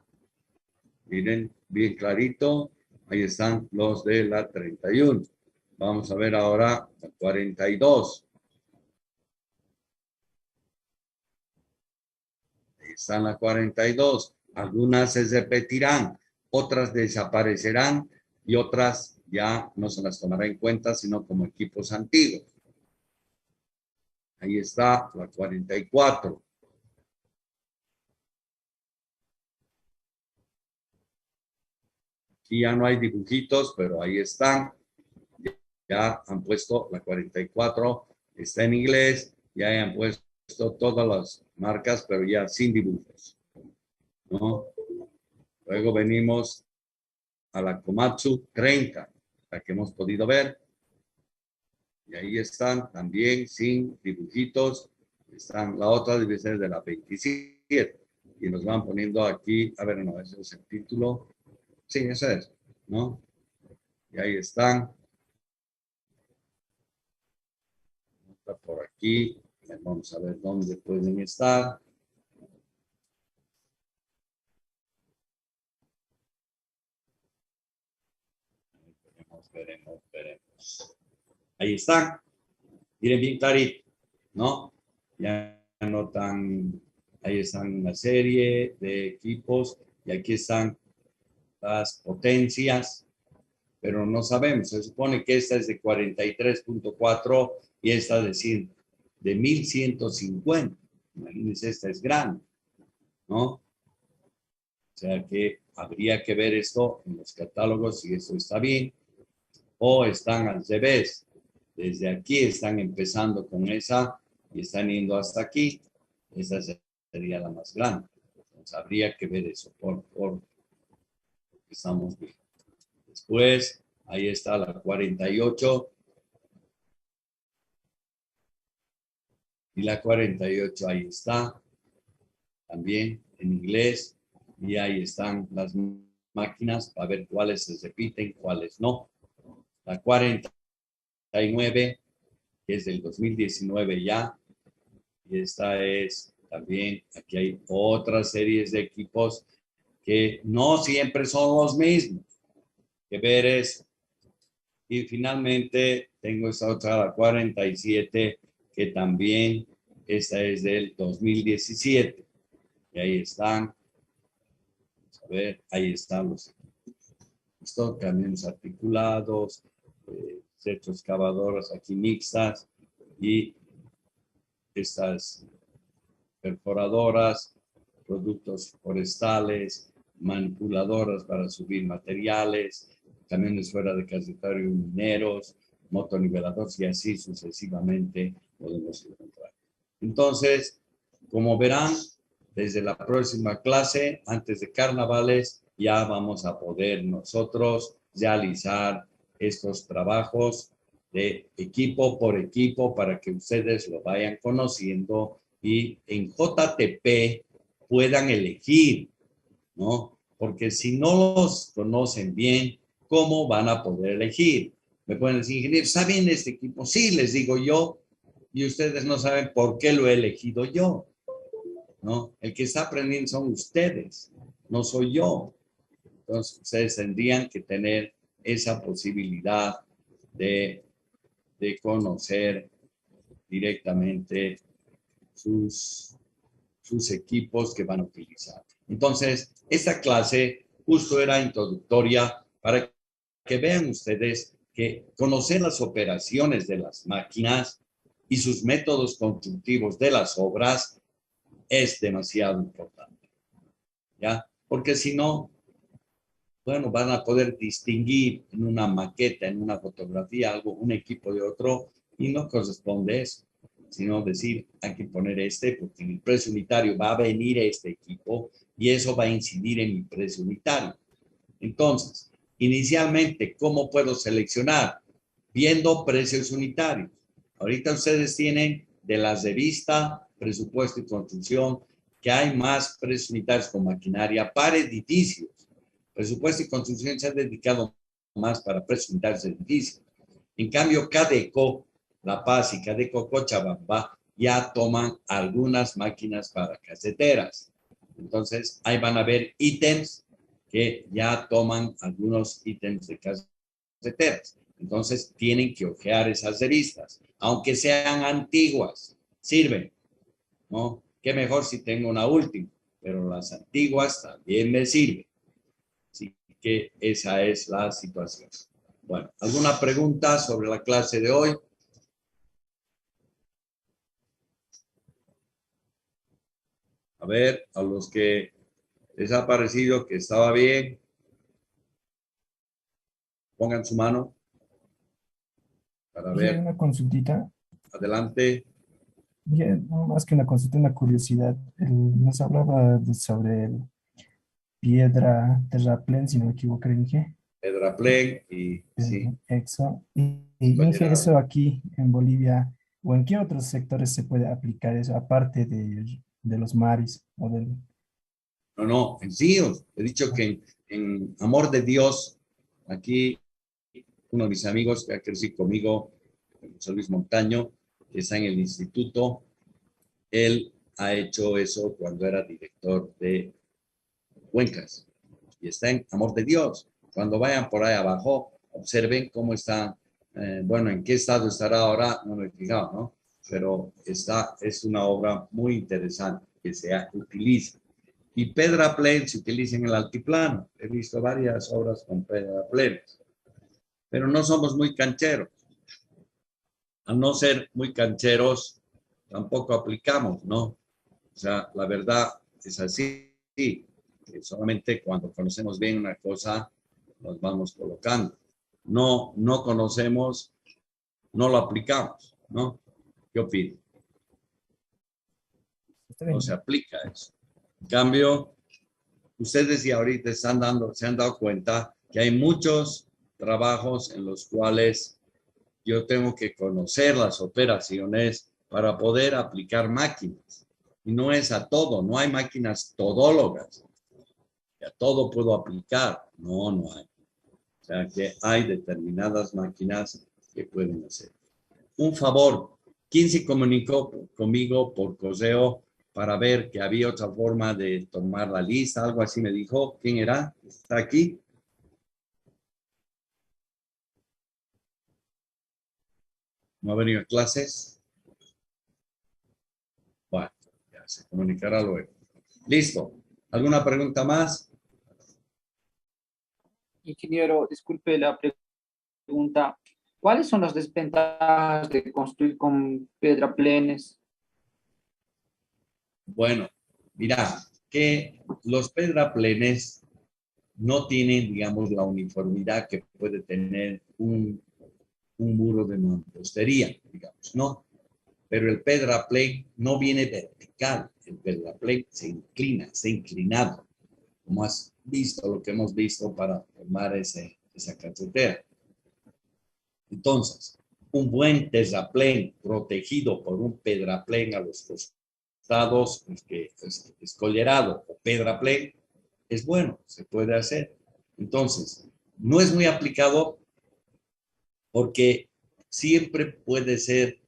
Miren, bien clarito. Ahí están los de la 31. Vamos a ver ahora la 42. Ahí están la 42. Algunas se repetirán, otras desaparecerán y otras ya no se las tomará en cuenta, sino como equipos antiguos. Ahí está la 44. Aquí ya no hay dibujitos, pero ahí están. Ya han puesto la 44, está en inglés, ya han puesto todas las marcas, pero ya sin dibujos, ¿no? Luego venimos a la Komatsu 30, la que hemos podido ver. Y ahí están también sin dibujitos. Están la otra división de la 27. y nos van poniendo aquí, a ver, no, ese es el título. Sí, ese es, ¿no? Y ahí están. Está por aquí. Vamos a ver dónde pueden estar. Veremos. Ahí están. Miren bien clarito, ¿no? Ya anotan, ahí están una serie de equipos y aquí están las potencias, pero no sabemos. Se supone que esta es de 43.4 y esta de 1150. Imagínense, esta es grande, ¿no? O sea que habría que ver esto en los catálogos si eso está bien o están al revés. Desde aquí están empezando con esa y están yendo hasta aquí. Esa sería la más grande. Entonces habría que ver eso por estamos bien. Después, ahí está la 48. Y la 48 ahí está. También en inglés. Y ahí están las máquinas para ver cuáles se repiten, cuáles no. La 49, que es del 2019 ya. Y esta es también, aquí hay otras series de equipos que no siempre son los mismos. Que ver es. Y finalmente tengo esta otra, la 47, que también, esta es del 2017. Y ahí están, vamos a ver, ahí están los camiones articulados, retroexcavadoras aquí mixtas y estas perforadoras, productos forestales, manipuladoras para subir materiales, camiones fuera de casetario mineros, motoniveladores y así sucesivamente podemos encontrar. Entonces, como verán, desde la próxima clase, antes de carnavales, ya vamos a poder nosotros realizar estos trabajos de equipo por equipo para que ustedes lo vayan conociendo y en JTP puedan elegir, ¿no? Porque si no los conocen bien, ¿cómo van a poder elegir? Me pueden decir, ingeniero, ¿saben este equipo? Sí, les digo yo, y ustedes no saben por qué lo he elegido yo, ¿no? El que está aprendiendo son ustedes, no soy yo. Entonces, ustedes tendrían que tener esa posibilidad de conocer directamente sus equipos que van a utilizar. Entonces, esta clase justo era introductoria para que vean ustedes que conocer las operaciones de las máquinas y sus métodos constructivos de las obras es demasiado importante, ¿ya? Porque si no, bueno, van a poder distinguir en una maqueta, en una fotografía, algo, un equipo de otro, y no corresponde eso, sino decir, hay que poner este, porque en el precio unitario va a venir este equipo, y eso va a incidir en mi precio unitario. Entonces, inicialmente, ¿cómo puedo seleccionar? Viendo precios unitarios. Ahorita ustedes tienen de las de vista, presupuesto y construcción, que hay más precios unitarios con maquinaria para edificios. Presupuesto y construcción se ha dedicado más para precios unitarios de edificios. En cambio, Cadeco, La Paz y Cadeco Cochabamba ya toman algunas máquinas para caseteras. Entonces, ahí van a ver ítems que ya toman algunos ítems de caseteras. Entonces, tienen que ojear esas revistas, aunque sean antiguas, sirven, ¿no? Qué mejor si tengo una última, pero las antiguas también me sirven. Así que esa es la situación. Bueno, ¿alguna pregunta sobre la clase de hoy? A ver, a los que les ha parecido que estaba bien, pongan su mano para ver. Una consultita, Adelante. no más que una consulta, una curiosidad. Nos hablaba sobre el piedra terraplén, si no me equivoco, Inge. Pedraplén y sí. Exo. Y Inge, eso aquí en Bolivia, ¿o en qué otros sectores se puede aplicar eso, aparte de los mares o del No, en CIOS. He dicho que en Amor de Dios, aquí uno de mis amigos que ha crecido conmigo, José Luis Montaño, que está en el instituto, él ha hecho eso cuando era director de Cuencas y está en Amor de Dios. Cuando vayan por ahí abajo, observen cómo está, bueno, en qué estado estará ahora, no me he fijado, ¿no? Pero es una obra muy interesante que se utiliza. Y Pedraplén se utiliza en el altiplano. He visto varias obras con Pedraplénes, pero no somos muy cancheros. Al no ser muy cancheros, tampoco aplicamos, ¿no? O sea, la verdad es así. Que solamente cuando conocemos bien una cosa, nos vamos colocando. No conocemos, no lo aplicamos, ¿no? ¿Qué opina? Está No bien. se aplica eso. En cambio, ustedes ya ahorita se han dado cuenta que hay muchos trabajos en los cuales yo tengo que conocer las operaciones para poder aplicar máquinas. Y no es a todo, no hay máquinas todólogas. A todo puedo aplicar. No hay. O sea que hay determinadas máquinas que pueden hacer. Un favor, ¿quién se comunicó conmigo por correo para ver que había otra forma de tomar la lista? Algo así me dijo. ¿Quién era? ¿Está aquí? ¿No ha venido a clases? Bueno, ya se comunicará luego. Listo. ¿Alguna pregunta más? Ingeniero, disculpe la pregunta. ¿Cuáles son las desventajas de construir con pedraplenes? Bueno, mira, que los pedraplenes no tienen, digamos, la uniformidad que puede tener un muro de mampostería, digamos, ¿no? Pero el pedraplén no viene vertical, el pedraplén se inclina, se ha inclinado, como has visto, lo que hemos visto para formar esa carretera. Entonces, un buen terraplén protegido por un pedraplén a los costados, que es escollerado o pedraplén, es bueno, se puede hacer. Entonces, no es muy aplicado porque siempre puede ser,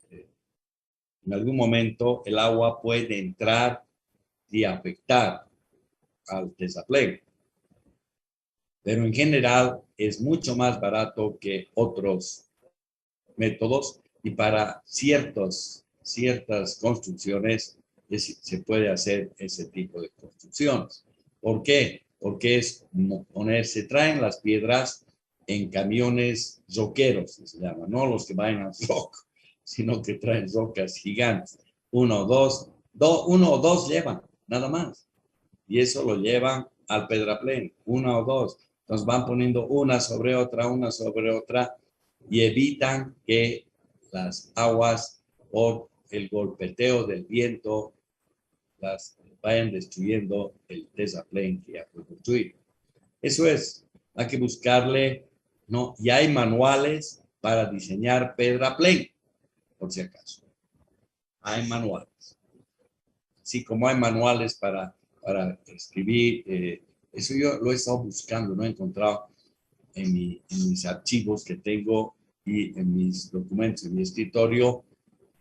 en algún momento, el agua puede entrar y afectar al terraplén. Pero en general es mucho más barato que otros métodos y para ciertas construcciones se puede hacer ese tipo de construcciones. ¿Por qué? Porque se traen las piedras en camiones roqueros, se llama, no los que vayan a rock, sino que traen rocas gigantes. Uno o dos llevan, nada más. Y eso lo llevan al pedraplén, una o dos. Entonces van poniendo una sobre otra, y evitan que las aguas por el golpeteo del viento las vayan destruyendo el terraplén que ya fue construido. Eso es, hay que buscarle, ¿no? Y hay manuales para diseñar pedraplén, por si acaso. Hay manuales. Así como hay manuales para escribir, eso yo lo he estado buscando, no he encontrado en mis archivos que tengo y en mis documentos, en mi escritorio.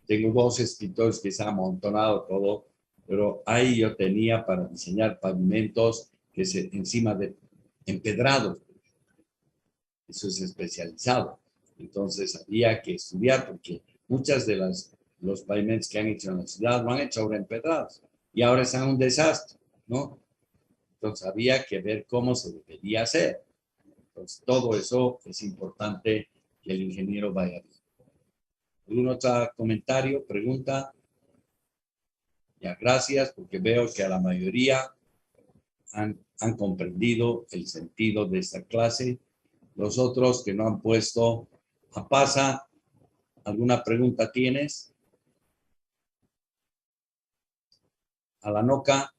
Tengo dos escritorios que se han amontonado todo, pero ahí yo tenía para diseñar pavimentos que encima de empedrados. Eso es especializado. Entonces había que estudiar porque muchas de los pavimentos que han hecho en la ciudad lo han hecho ahora empedrados y ahora están un desastre, ¿no? Entonces había que ver cómo se debería hacer. Entonces todo eso es importante que el ingeniero vaya a ver. ¿Algún otro comentario, pregunta? Ya, gracias, porque veo que a la mayoría han comprendido el sentido de esta clase. Los otros que no han puesto a pasa, ¿alguna pregunta tienes? A la noca.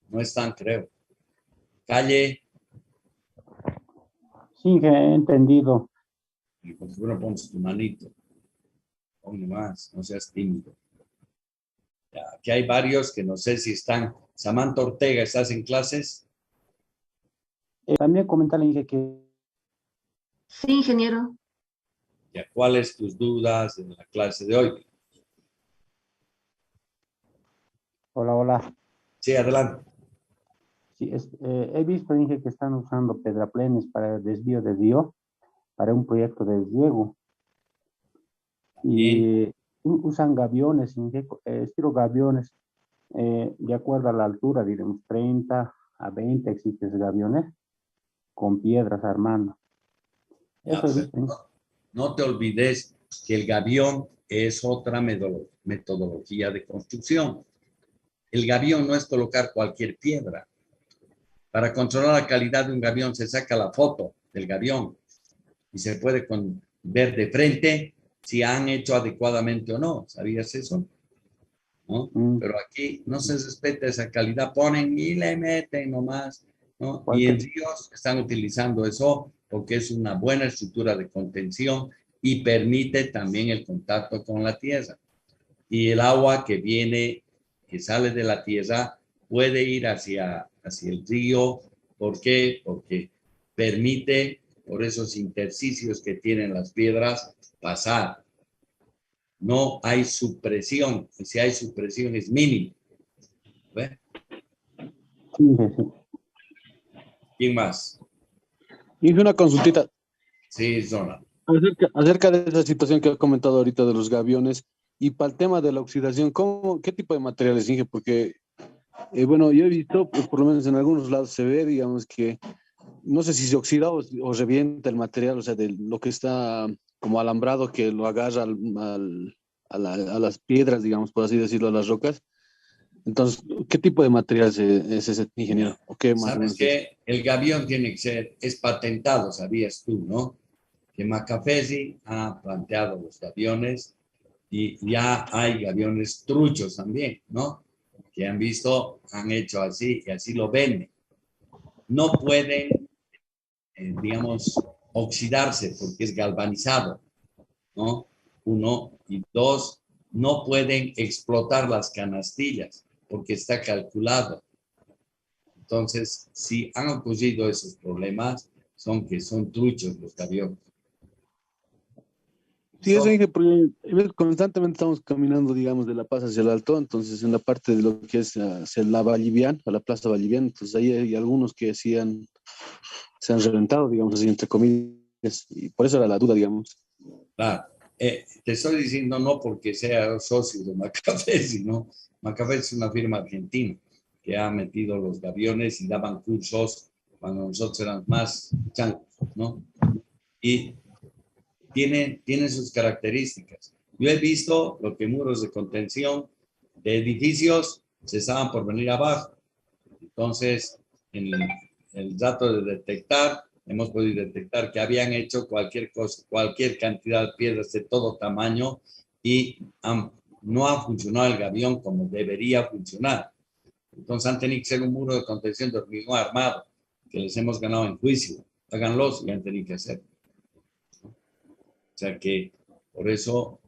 No están, creo. Calle. Sí, que he entendido. Y por favor, pones tu manito. Ponle más, no seas tímido. Aquí hay varios que no sé si están. Samantha Ortega, ¿estás en clases? También comentarle, Inge, que Sí, ingeniero. Ya, ¿cuáles tus dudas en la clase de hoy? hola, hola. Sí, adelante. Sí, he visto, Inge, que están usando pedraplenes para el desvío de río, para un proyecto de riego. Y usan gaviones, Inge, estilo gaviones, de acuerdo a la altura, digamos, 30 a 20 existen esos gaviones, con piedras armando. Ya, Eso he pero visto, Inge. no te olvides que el gavión es otra metodología de construcción. El gavión no es colocar cualquier piedra. Para controlar la calidad de un gavión se saca la foto del gavión y se puede ver de frente si han hecho adecuadamente o no. ¿Sabías eso? ¿No? Pero aquí no se respeta esa calidad, ponen y le meten nomás, ¿no? Y en ríos están utilizando eso porque es una buena estructura de contención y permite también el contacto con la tierra. Y el agua que viene, que sale de la tierra, puede ir hacia el río. ¿Por qué? Porque permite, por esos intersticios que tienen las piedras, pasar. No hay supresión. Si hay supresión es mínimo. ¿Ve? Sí, Inge, sí. ¿Quién más? Hice una consultita Sí, Zona. acerca de esa situación que he comentado ahorita de los gaviones y para el tema de la oxidación, ¿qué tipo de materiales, Inge? Porque, bueno, yo he visto, pues, por lo menos en algunos lados se ve, digamos que, no sé si se oxida o revienta el material, o sea, de lo que está como alambrado que lo agarra a las piedras, digamos, por así decirlo, a las rocas. Entonces, ¿qué tipo de material es ese, ingeniero? ¿O qué más o ¿Sabes menos es? qué? El gavión tiene que ser, es patentado, sabías tú, ¿no? Que Macafesi ha planteado los gaviones y ya hay gaviones truchos también, ¿no? Que han visto, han hecho así y así lo venden. No pueden, digamos, oxidarse porque es galvanizado, ¿no? Uno, y dos, no pueden explotar las canastillas porque está calculado. Entonces, si han ocurrido esos problemas, son truchos los gaviones. Sí, eso dije, porque constantemente estamos caminando, digamos, de La Paz hacia el Alto, entonces en la parte de lo que es hacia la Vallivian, a la Plaza Vallivian, entonces ahí hay algunos que se han reventado, digamos así, entre comillas, y por eso era la duda, digamos. Claro. Te estoy diciendo no porque sea socio de Macafé, sino Macafé es una firma argentina que ha metido los gaviones y daban cursos cuando nosotros éramos más chancos, ¿no? Y tiene sus características. Yo he visto lo que muros de contención de edificios se estaban por venir abajo. Entonces, en el dato de detectar, hemos podido detectar que habían hecho cualquier cosa, cualquier cantidad de piedras de todo tamaño y no ha funcionado el gavión como debería funcionar. Entonces han tenido que ser un muro de contención de hormigón armado, que les hemos ganado en juicio. Háganlos y han tenido que hacer. O sea que por eso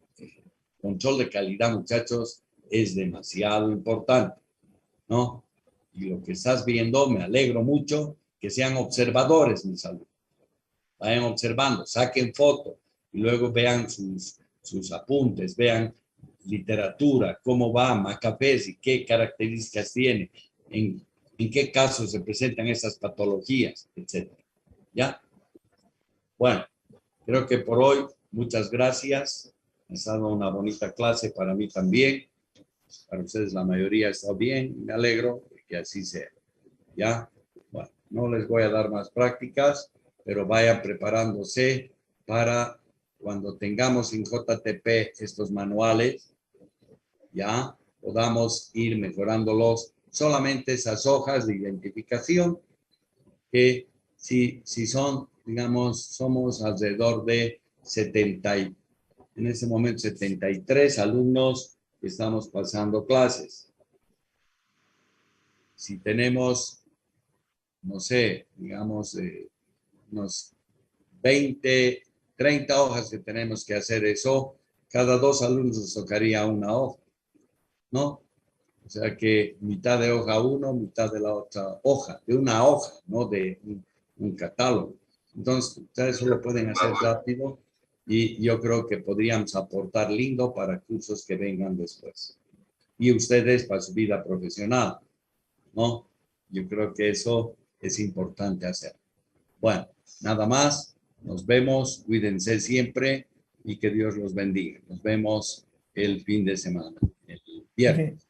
control de calidad, muchachos, es demasiado importante, ¿no? Y lo que estás viendo, me alegro mucho que sean observadores, mis alumnos. Vayan observando, saquen fotos y luego vean sus apuntes, vean literatura, cómo va Macafés y qué características tiene, en qué casos se presentan esas patologías, etc. ¿Ya? Bueno, creo que por hoy, muchas gracias. Ha estado una bonita clase para mí también. Para ustedes la mayoría está bien. Me alegro de que así sea. ¿Ya? Bueno, no les voy a dar más prácticas, pero vayan preparándose para cuando tengamos en JTP estos manuales, ya podamos ir mejorándolos. Solamente esas hojas de identificación que si son, digamos, somos alrededor de 70, en ese momento 73 alumnos que estamos pasando clases. Si tenemos, no sé, digamos, unos 20, 30 hojas que tenemos que hacer eso, cada 2 alumnos nos tocaría una hoja, ¿no? O sea que mitad de hoja uno, mitad de la otra hoja, de una hoja, no de un catálogo. Entonces, ustedes eso lo pueden hacer rápido y yo creo que podríamos aportar lindo para cursos que vengan después. Y ustedes para su vida profesional, ¿no? Yo creo que eso es importante hacer. Bueno, nada más. Nos vemos. Cuídense siempre y que Dios los bendiga. Nos vemos el fin de semana, el viernes.